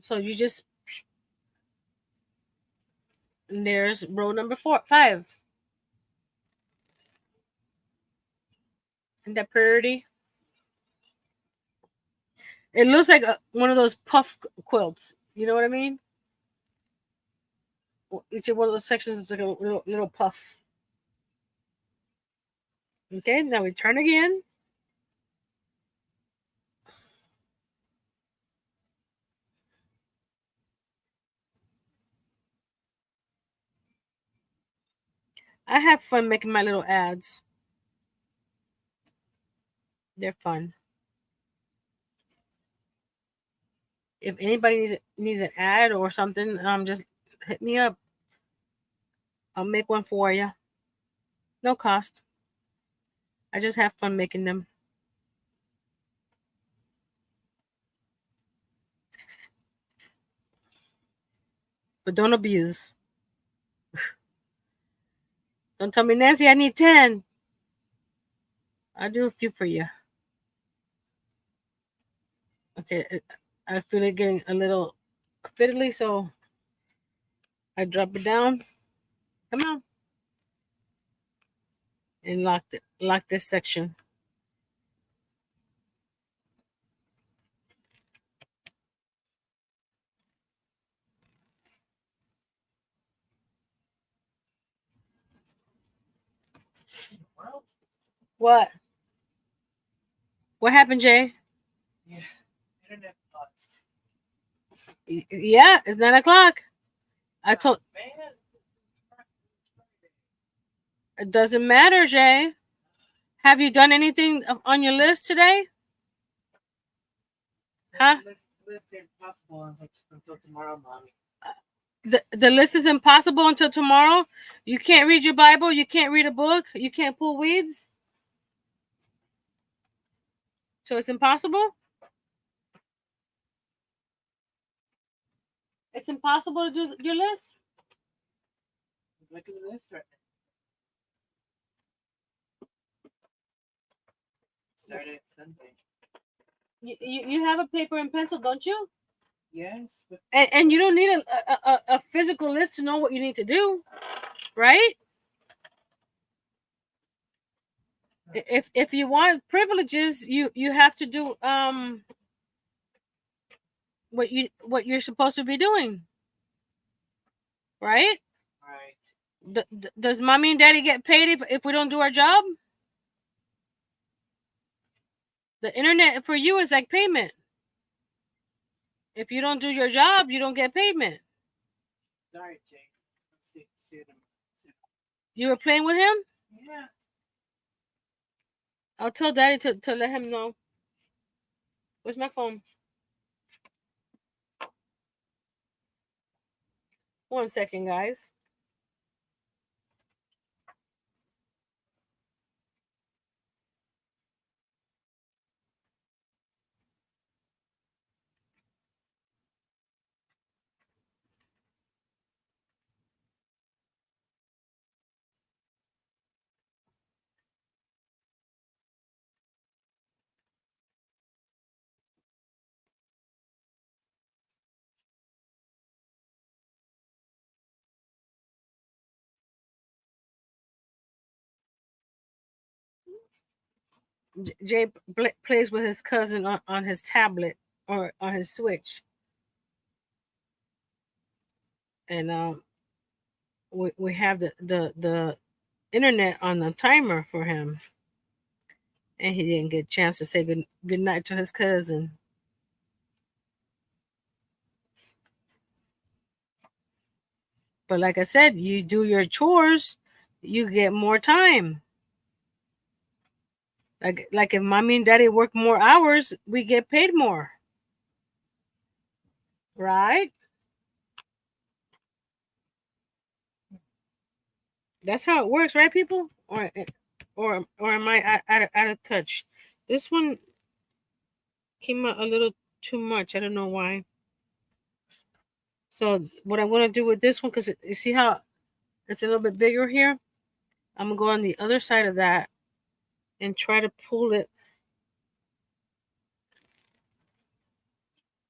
So you just, and there's row number 5. Isn't that pretty? It looks like one of those puff quilts. You know what I mean? Each one of those sections is like a little puff. Okay, now we turn again. I have fun making my little ads. They're fun. If anybody needs an ad or something, just hit me up. I'll make one for you. No cost. I just have fun making them. But don't abuse. Don't tell me, Nancy, I need 10. I'll do a few for you. Okay, I feel it getting a little fiddly, so I drop it down. Come on. And lock this section. What? What happened, Jay? Yeah, internet paused. Yeah, it's 9 o'clock. I told. It doesn't matter, Jay. Have you done anything on your list today? Huh? List impossible until tomorrow, mommy. The list is impossible until tomorrow. You can't read your Bible. You can't read a book. You can't pull weeds. So it's impossible. It's impossible to do your list. Look at the list right now. Saturday, Sunday. You have a paper and pencil, don't you? Yes. And you don't need a physical list to know what you need to do, right? If you want privileges, you have to do what you're supposed to be doing, right? Does mommy and daddy get paid if we don't do our job? The internet for you is like payment. If you don't do your job, you don't get payment. You were playing with him? Yeah. I'll tell daddy to let him know. Where's my phone? 1 second, guys. Jay plays with his cousin on his tablet or on his Switch, and we have the internet on the timer for him, and he didn't get a chance to say good night to his cousin. But like I said, you do your chores, you get more time. Like if mommy and daddy work more hours, we get paid more. Right? That's how it works, right, people? Or am I out of touch? This one came out a little too much. I don't know why. So what I want to do with this one, because you see how it's a little bit bigger here, I'm gonna go on the other side of that and try to pull it.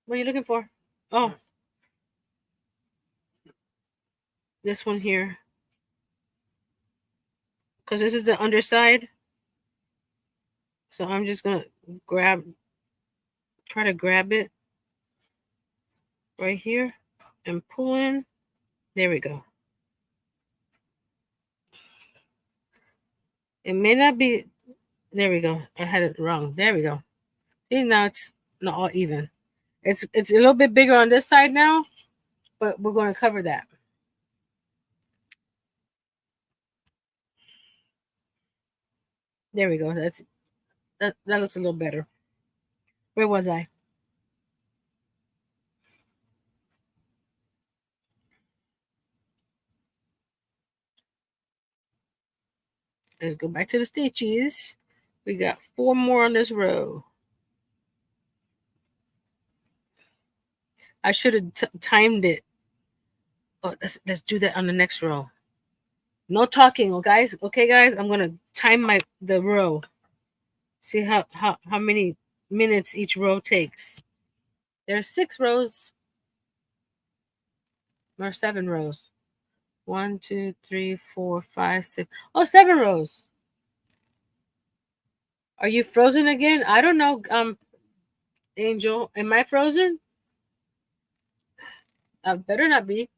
What are you looking for? Oh, this one here, because this is the underside. So I'm just gonna try to grab it right here and pull in. There we go. It may not be. There we go. I had it wrong. There we go. See, now it's not all even. It's a little bit bigger on this side now, but we're going to cover that. There we go. That looks a little better. Where was I? Let's go back to the stitches. We got 4 more on this row. I should have timed it. Oh, let's do that on the next row. No talking, oh guys. Okay, guys, I'm gonna time the row. See how many minutes each row takes. There's 6 rows or 7 rows. 1, 2, 3, 4, 5, 6. Oh, 7 rows. Are you frozen again? I don't know. Angel, am I frozen? I better not be.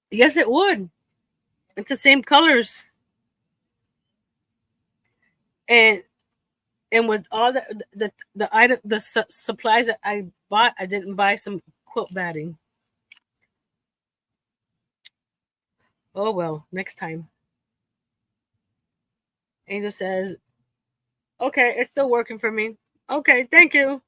Yes, it would. It's the same colors. And with all the item supplies that I bought, I didn't buy some quilt batting. Oh well, next time. Angel says, "Okay, it's still working for me." Okay, thank you.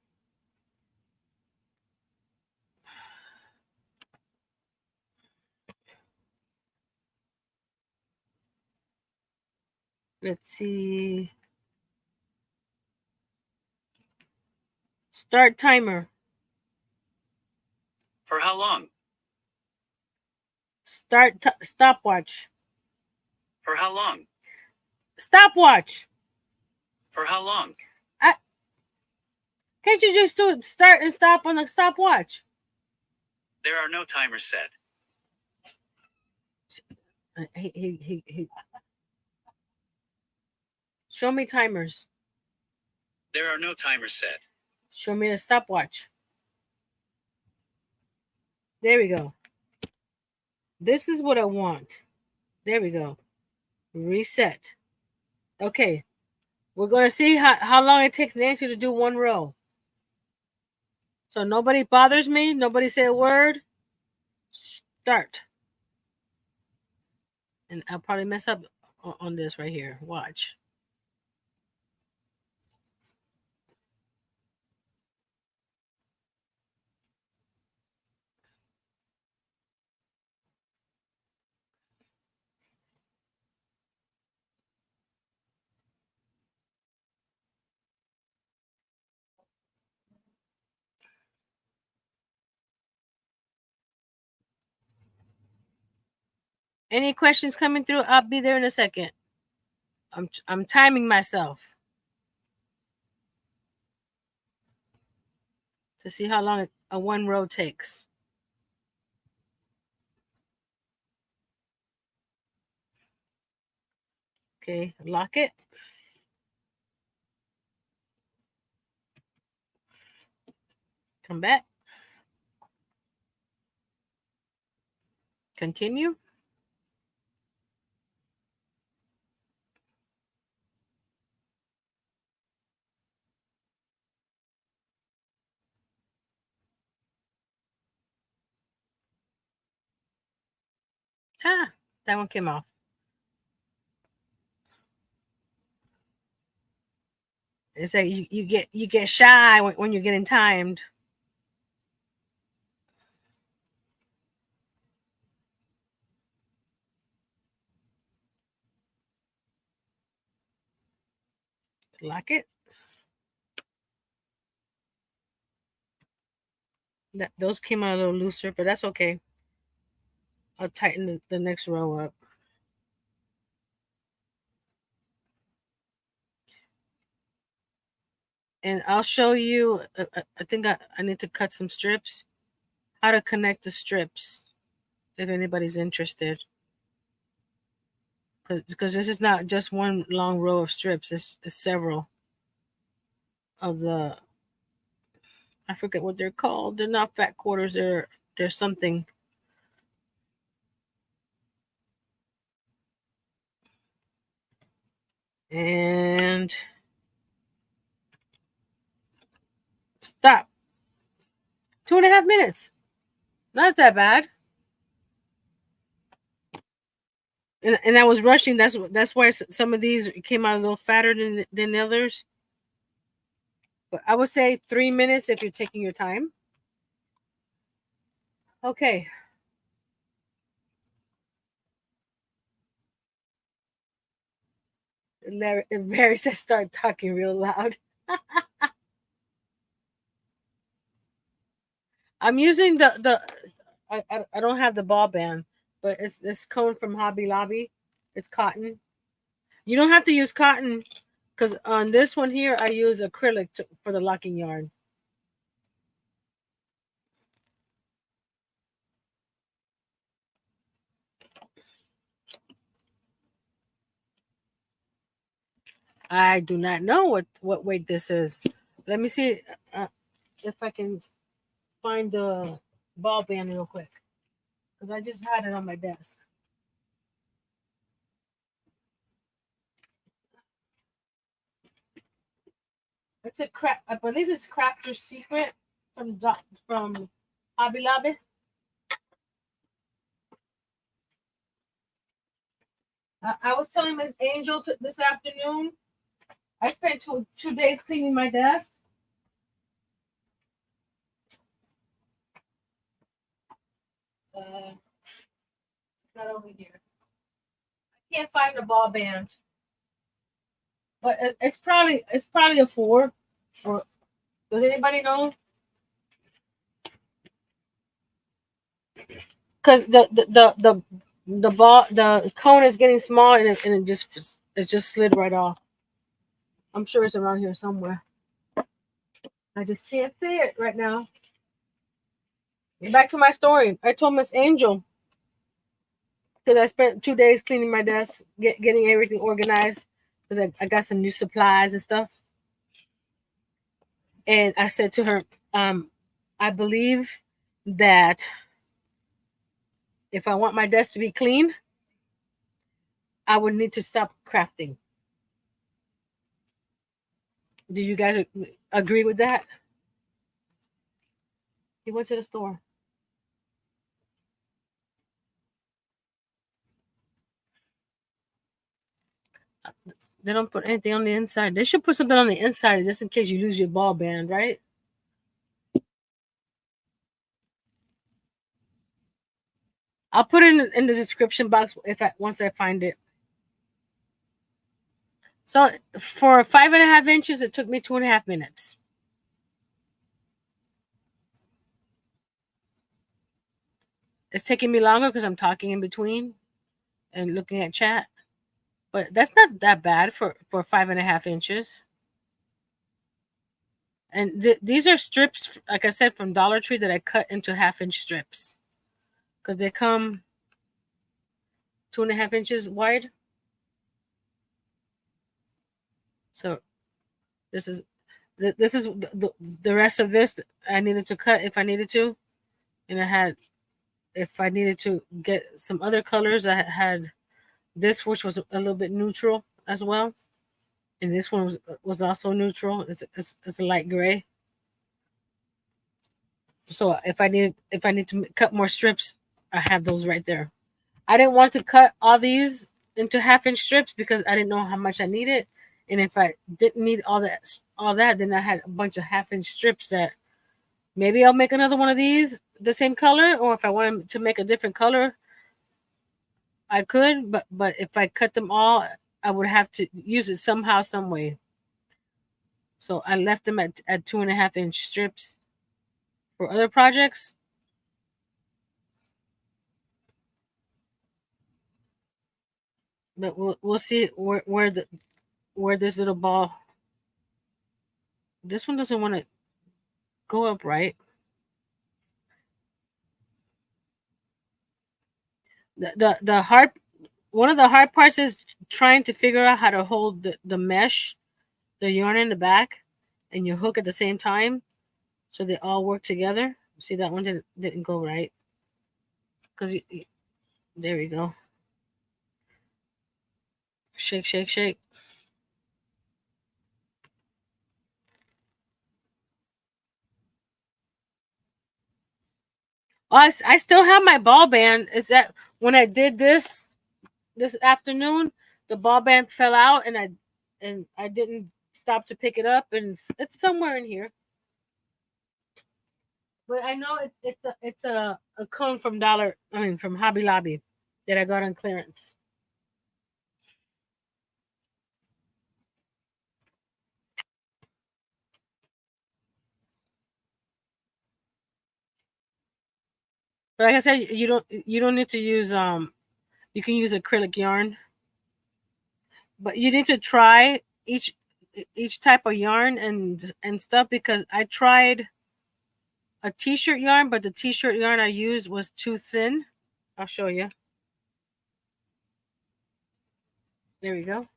Let's see. Start timer. For how long? Start stopwatch. For how long? Stopwatch. For how long? Can't you just do start and stop on the stopwatch? There are no timers set. He. Show me timers. There are no timers set. Show me a stopwatch. There we go. This is what I want. There we go. Reset. Okay. We're going to see how long it takes Nancy to do one row. So nobody bothers me. Nobody say a word. Start. And I'll probably mess up on this right here. Watch. Any questions coming through? I'll be there in a second. I'm timing myself to see how long a one row takes. Okay, lock it. Come back. Continue. Ah, that one came off. It's like you get shy when you're getting timed. Lock it. Those came out a little looser, but that's okay. I'll tighten the next row up. And I'll show you, I think I need to cut some strips, how to connect the strips, if anybody's interested. Because this is not just one long row of strips, it's several of the, I forget what they're called. They're not fat quarters, they're something. And stop. 2.5 minutes. Not that bad. And I was rushing. That's why some of these came out a little fatter than the others. But I would say 3 minutes if you're taking your time. Okay. Barry says start talking real loud. I'm using I don't have the ball band, but it's this cone from Hobby Lobby. It's cotton. You don't have to use cotton because on this one here I use acrylic for the locking yarn. I do not know what weight this is. Let me see if I can find the ball band real quick because I just had it on my desk. It's a crap. I believe it's Crafter's Secret from Hobby Lobby. I was telling Miss Angel this afternoon. I spent two days cleaning my desk. Not over here. I can't find the ball band, but it's probably a 4. Or does anybody know? Because the cone is getting small and it just slid right off. I'm sure it's around here somewhere. I just can't see it right now. Back to my story. I told Miss Angel because I spent 2 days cleaning my desk, getting everything organized because I got some new supplies and stuff. And I said to her, I believe that if I want my desk to be clean, I would need to stop crafting. Do you guys agree with that? He went to the store. They don't put anything on the inside. They should put something on the inside just in case you lose your ball band, right? I'll put it in the description box if I once I find it. So for 5.5 inches, it took me 2.5 minutes. It's taking me longer because I'm talking in between and looking at chat. But that's not that bad for 5.5 inches. And these are strips, like I said, from Dollar Tree that I cut into 1/2 inch strips because they come 2.5 inches wide. So this is the rest of this I needed to cut if I needed to, and I had if I needed to get some other colors, I had this which was a little bit neutral as well, and this one was also neutral. It's a light gray. So if I need to cut more strips, I have those right there. I didn't want to cut all these into 1/2 inch strips because I didn't know how much I needed, and if I didn't need all that, then I had a bunch of 1/2 inch strips that maybe I'll make another one of these the same color, or if I wanted to make a different color, I could. But if I cut them all, I would have to use it somehow, some way. So I left them at 2.5 inch strips for other projects. But we'll see where this little ball. This one doesn't want to go up right. The hard one of the hard parts is trying to figure out how to hold the mesh, the yarn in the back, and your hook at the same time, so they all work together. See, that one didn't go right because there we go. Shake, shake, shake. Oh, I still have my ball band. Is that when I did this afternoon, the ball band fell out, and I didn't stop to pick it up, and it's somewhere in here. But I know it's a cone from from Hobby Lobby that I got on clearance. But like I said, you don't need to use you can use acrylic yarn, but you need to try each type of yarn and stuff because I tried a t-shirt yarn, but the t-shirt yarn I used was too thin. I'll show you. There we go.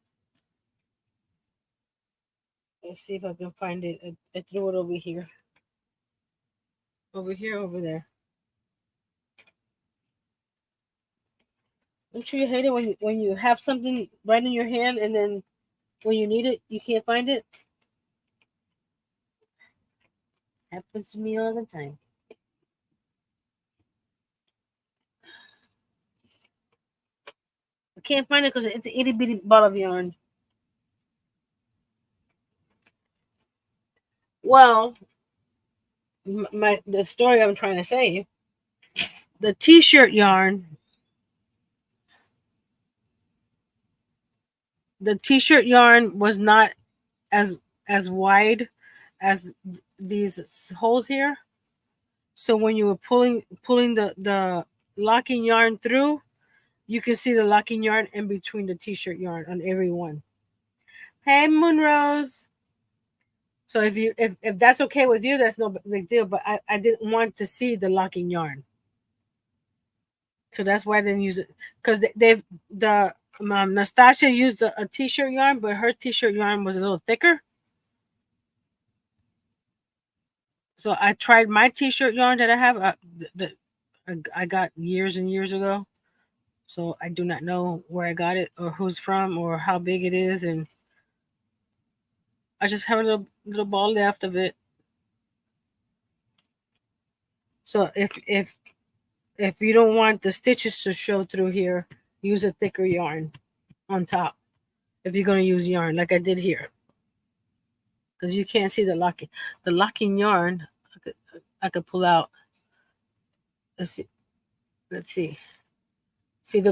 Let's see if I can find it. I threw it over here. Over here, over there. Don't you hate it when you have something right in your hand and then when you need it, you can't find it? Happens to me all the time. I can't find it because it's an itty bitty ball of yarn. Well, the story I'm trying to say, the t-shirt yarn, was not as wide as these holes here. So when you were pulling the locking yarn through, you can see the locking yarn in between the t-shirt yarn on every one. Hey, Moonrose. So if that's okay with you, that's no big deal. But I didn't want to see the locking yarn. So that's why I didn't use it, because they've the Nastasia used a t-shirt yarn, but her t-shirt yarn was a little thicker. So I tried my t-shirt yarn that I have I got years and years ago. So I do not know where I got it or who's from or how big it is, and I just have a little ball left of it. So if you don't want the stitches to show through here, use a thicker yarn on top. If you're gonna use yarn like I did here, because you can't see the locking yarn. I could pull out. Let's see. Let's see. See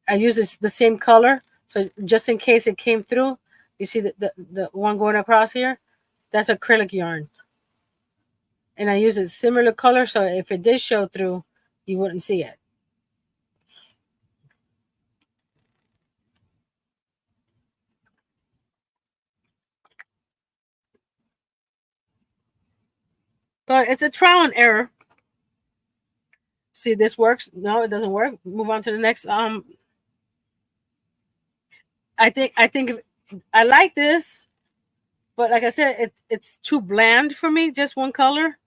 I use the same color, so just in case it came through, you see the one going across here, that's acrylic yarn, and I use a similar color, so if it did show through, you wouldn't see it. But it's a trial and error. See, this works. No, it doesn't work. Move on to the next. I think I like this, but like I said, it's too bland for me. Just one color.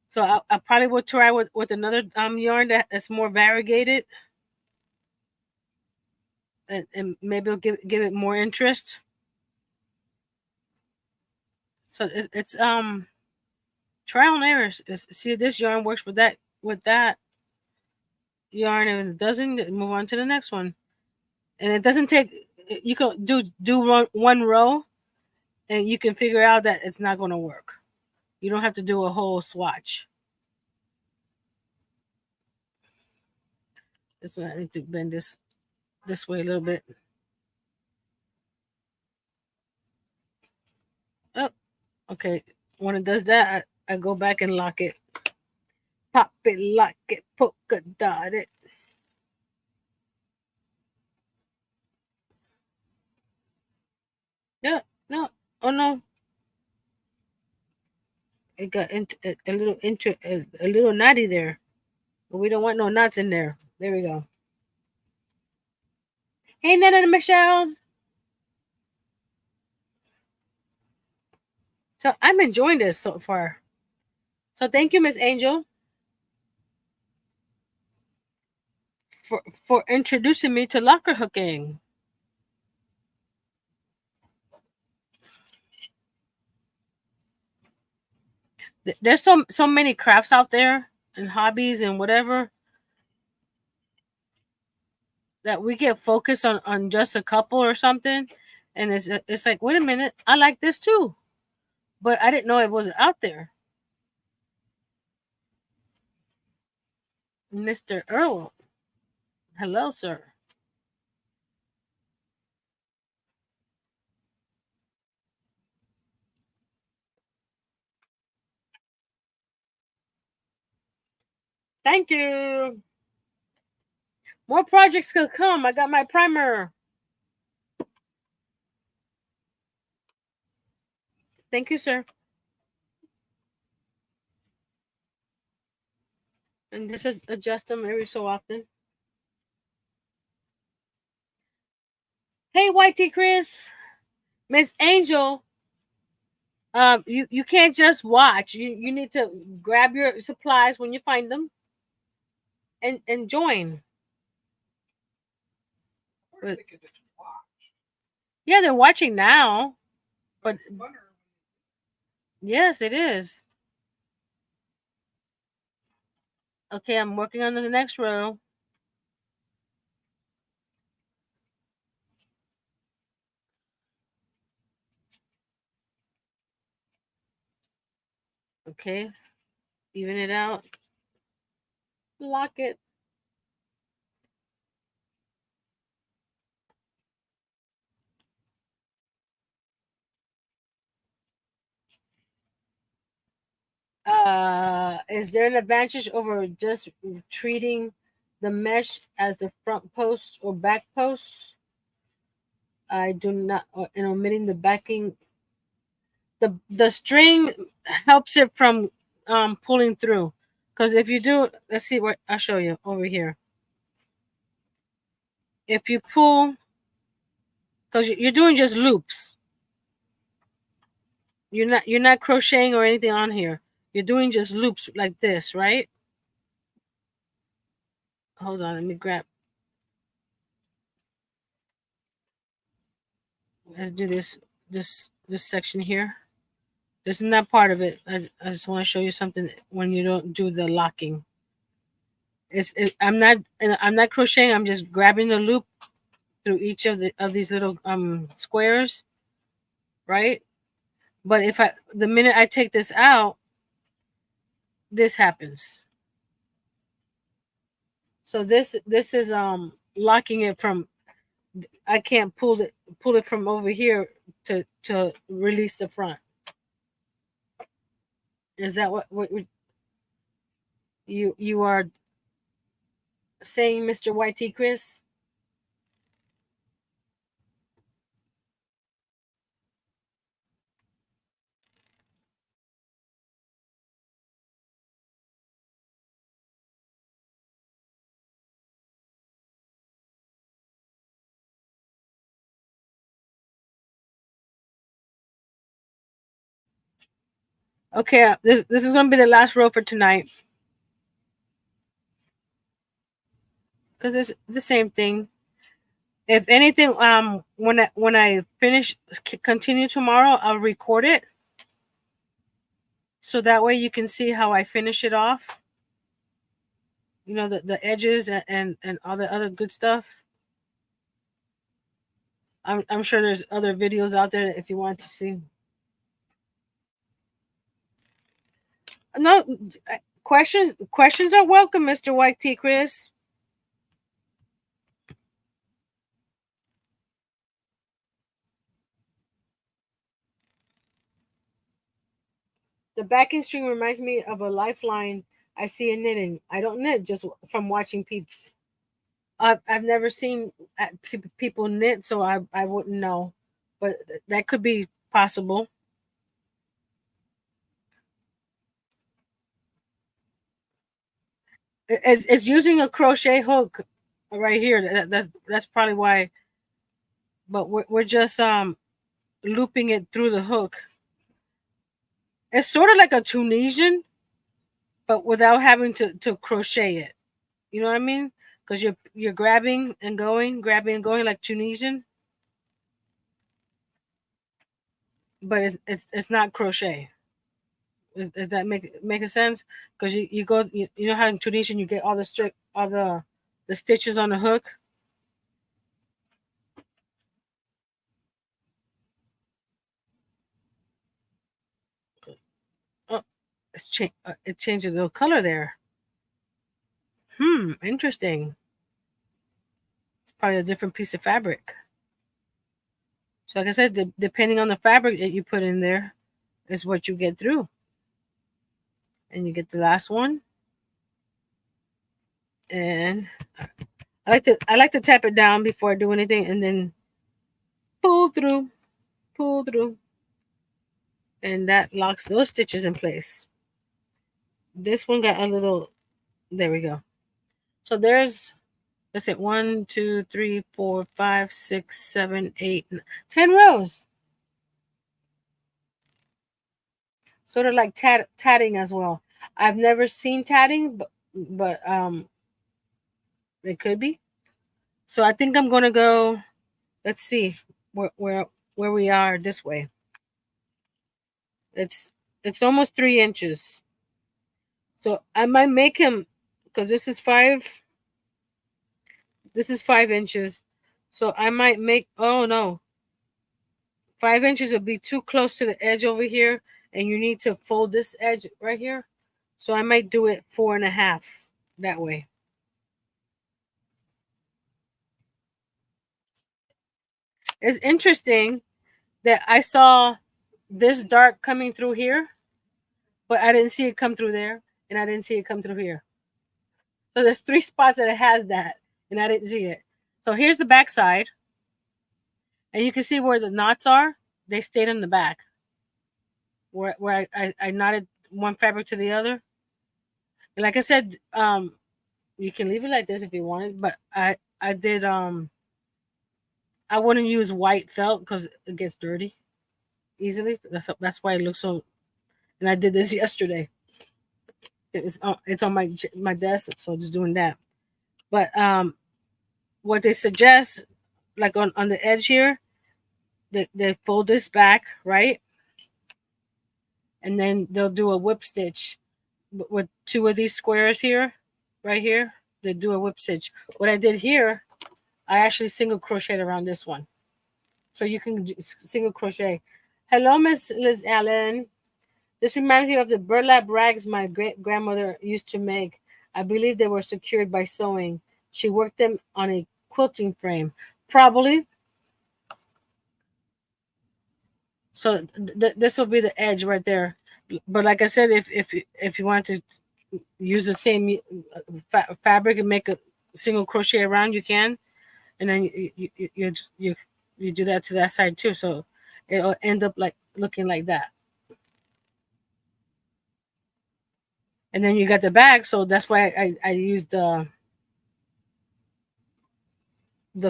So I probably will try with another yarn that's more variegated, and maybe it'll give it more interest. So it's trial and error. See, this yarn works with that yarn, and if it doesn't, move on to the next one. And it doesn't take. You can do one row, and you can figure out that it's not going to work. You don't have to do a whole swatch. It's I need to bend this way a little bit. Oh, okay. When it does that, I go back and lock it. Pop it, lock it, polka dot it. No, no, oh no, it got a little a little knotty there. But we don't want no knots in there. There we go. Hey, Nana and Michelle. So I'm enjoying this so far. So thank you, Miss Angel, for introducing me to locker hooking. There's so many crafts out there and hobbies and whatever that we get focused on just a couple or something, and it's like, wait a minute, I like this too, but I didn't know it was out there. Mr. Earl, hello, sir. Thank you. More projects could come. I got my primer. Thank you, sir. And just adjust them every so often. Hey, Whitey Chris, Miss Angel. You can't just watch. You need to grab your supplies when you find them and join. But, yeah, they're watching now. But yes, it is. Okay, I'm working on the next row. Okay, even it out. Lock it. Is there an advantage over just treating the mesh as the front post or back posts? I do not, and omitting the backing. The string helps it from pulling through. Because if you do, let's see what I'll show you over here. If you pull, because you're doing just loops, you're not crocheting or anything on here. You're doing just loops like this, right? Hold on, let me grab. Let's do this section here. This is not part of it. I just want to show you something when you don't do the locking. I'm not crocheting. I'm just grabbing the loop through each of these little squares, right? But if the minute I take this out, this happens. So this is locking it from. I can't pull it from over here to release the front. Is that what you are saying, Mr. YT Chris? Okay, this is gonna be the last row for tonight because it's the same thing. If anything, when I finish, continue tomorrow, I'll record it so that way you can see how I finish it off. You know, the edges and all the other good stuff. I'm sure there's other videos out there if you want to see. No questions are welcome, Mr. YT Chris. The backing string reminds me of a lifeline I see in knitting. I don't knit, just from watching peeps. I've never seen people knit, so I wouldn't know, but that could be possible. It's using a crochet hook right here. That's probably why. But we're just looping it through the hook. It's sort of like a Tunisian, but without having to crochet it. You know what I mean? Because you're grabbing and going like Tunisian, but it's not crochet. Does that make a sense? Because you go you know how in Tunisian you get all the stitches on the hook. Oh, it changes the color there. Interesting. It's probably a different piece of fabric. So like I said, depending on the fabric that you put in there, is what you get through. And you get the last one. And I like to tap it down before I do anything, and then pull through, pull through, and that locks those stitches in place. This one got a little. There we go. So there's, let's see, 1, 2, 3, 4, 5, 6, 7, 8, 10 rows. Sort of like tatting as well. I've never seen tatting, but it could be. So I think I'm gonna go. Let's see where we are this way. It's it's almost 3 inches. So I might make him, because this is 5 inches. So I might make, oh no, 5 inches would be too close to the edge over here, and you need to fold this edge right here. So I might do it 4.5 that way. It's interesting that I saw this dark coming through here, but I didn't see it come through there, and I didn't see it come through here. So there's 3 spots that it has that, and I didn't see it. So here's the back side, and you can see where the knots are. They stayed in the back, where I knotted one fabric to the other. And like I said, you can leave it like this if you wanted, but I did I wouldn't use white felt because it gets dirty easily. That's why it looks so. And I did this yesterday. It's on my desk, so just doing that. But what they suggest, like on the edge here, they fold this back, right, and then they'll do a whip stitch with two of these squares here, right here. They do a whip stitch. What I did here, I actually single crocheted around this one, so you can single crochet. Hello, Miss Liz Allen. This reminds me of the burlap rags my great grandmother used to make. I believe they were secured by sewing. She worked them on a quilting frame. Probably. So this will be the edge right there. But like I said, if you want to use the same fabric and make a single crochet around, you can, and then you do that to that side too. So it'll end up like looking like that. And then you got the bag, so that's why I used the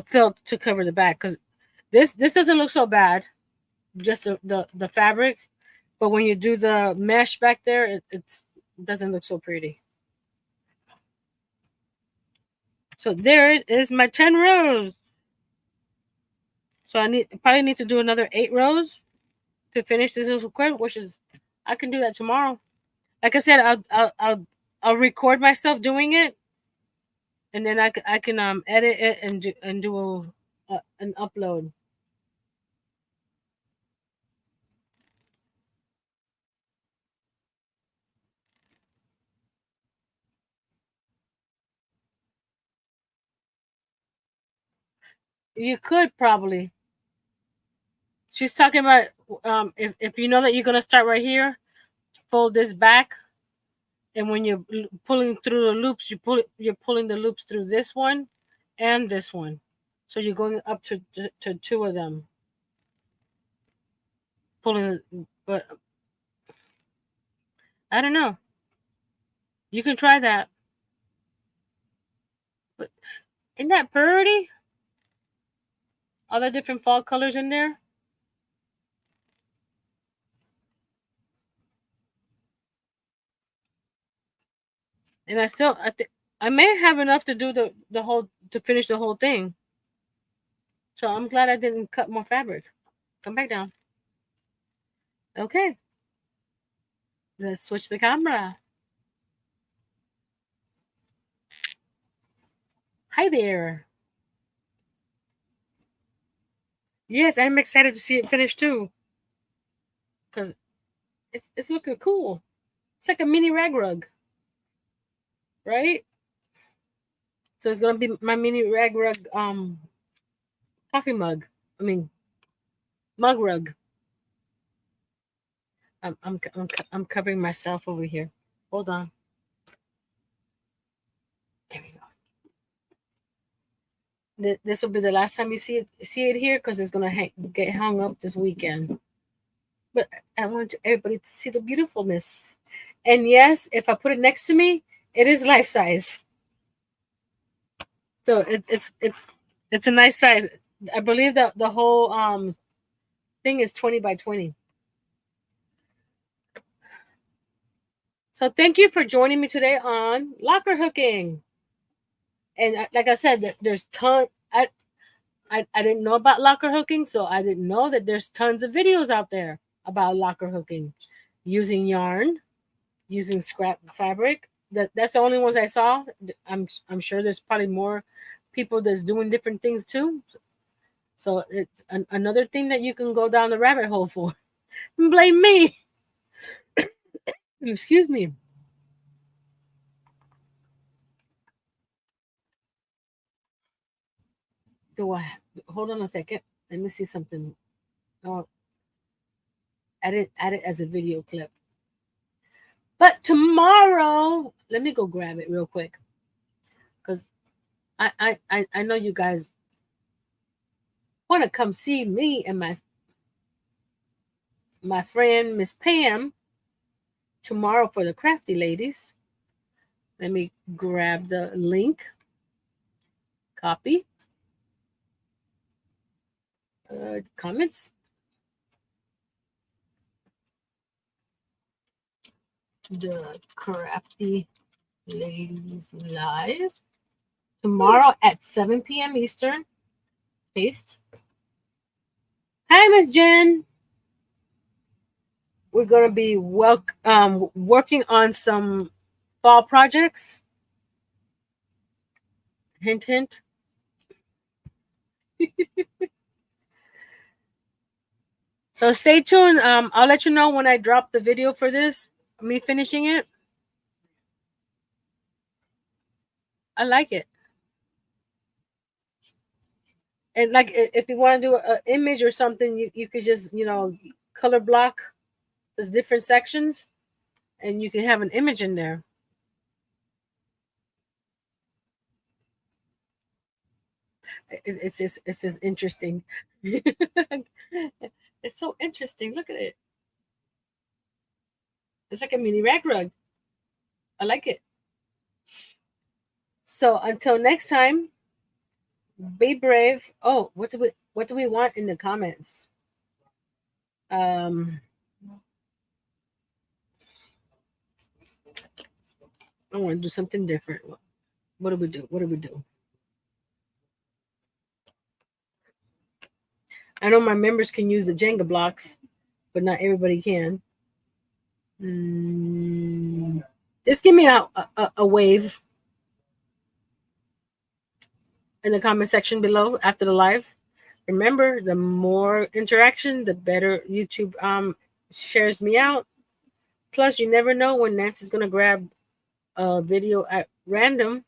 felt to cover the back because this doesn't look so bad, just the fabric, but when you do the mesh back there, it doesn't look so pretty. So there is my 10 rows. So probably need to do another 8 rows to finish this little quilt, which is I can do that tomorrow. Like I said, I'll record myself doing it, and then I can edit it and do an upload. You could probably. She's talking about if you know that you're gonna start right here, fold this back, and when you're pulling through the loops, you're pulling the loops through this one and this one, so you're going up to two of them, pulling. But I don't know. You can try that. But isn't that pretty? All the different fall colors in there. And I may have enough to do the whole to finish the whole thing. So I'm glad I didn't cut more fabric. Come back down. Okay, let's switch the camera. Hi there. Yes, I'm excited to see it finish too, cause it's looking cool. It's like a mini rag rug, right? So it's gonna be my mini rag rug coffee mug. I mean mug rug. I'm covering myself over here. Hold on. There we go. This will be the last time you see it here because it's gonna get hung up this weekend. But I want everybody to see the beautifulness. And yes, if I put it next to me, it is life size. So it's a nice size. I believe that the whole thing is 20 by 20. So thank you for joining me today on locker hooking. And like I said, there's tons. I didn't know about locker hooking, so I didn't know that there's tons of videos out there about locker hooking, using yarn, using scrap fabric. That's the only ones I saw. I'm sure there's probably more people that's doing different things too. So it's another thing that you can go down the rabbit hole for. Blame me. Excuse me. Do I hold on a second? Let me see something. Oh, I didn't add it as a video clip. But tomorrow, let me go grab it real quick because I know you guys want to come see me and my friend Miss Pam tomorrow for the crafty ladies. Let me grab the link. Copy. Comments. The Crafty Ladies Live tomorrow at 7 p.m. Eastern. Paste. Hi, Miss Jen. We're gonna be working on some fall projects. Hint, hint. So stay tuned. I'll let you know when I drop the video for this. Me finishing it. I like it. And like if you want to do an image or something, you could just color block. There's different sections, and you can have an image in there. It's just interesting. It's so interesting. Look at it. It's like a mini rag rug. I like it. So until next time, be brave. Oh, what do we want in the comments? Um, I want to do something different. What do we do? What do we do? I know my members can use the Jenga blocks, but not everybody can. Just give me a wave in the comment section below after the live. Remember, the more interaction, the better YouTube shares me out. Plus, you never know when Nancy's gonna grab a video at random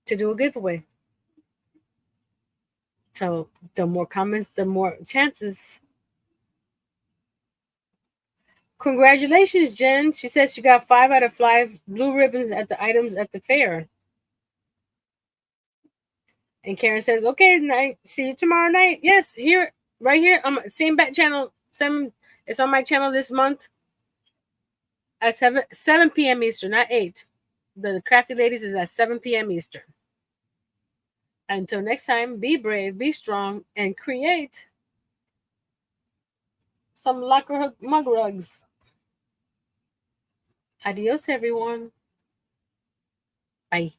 to do a giveaway. So the more comments, the more chances. Congratulations, Jen. She says she got 5 out of 5 blue ribbons at the items at the fair. And Karen says, okay, night. See you tomorrow night. Yes, here, right here. Same back channel. It's on my channel this month at 7 p.m. Eastern, not 8. The Crafty Ladies is at 7 p.m. Eastern. Until next time, be brave, be strong, and create some locker mug rugs. Adios, everyone. Bye.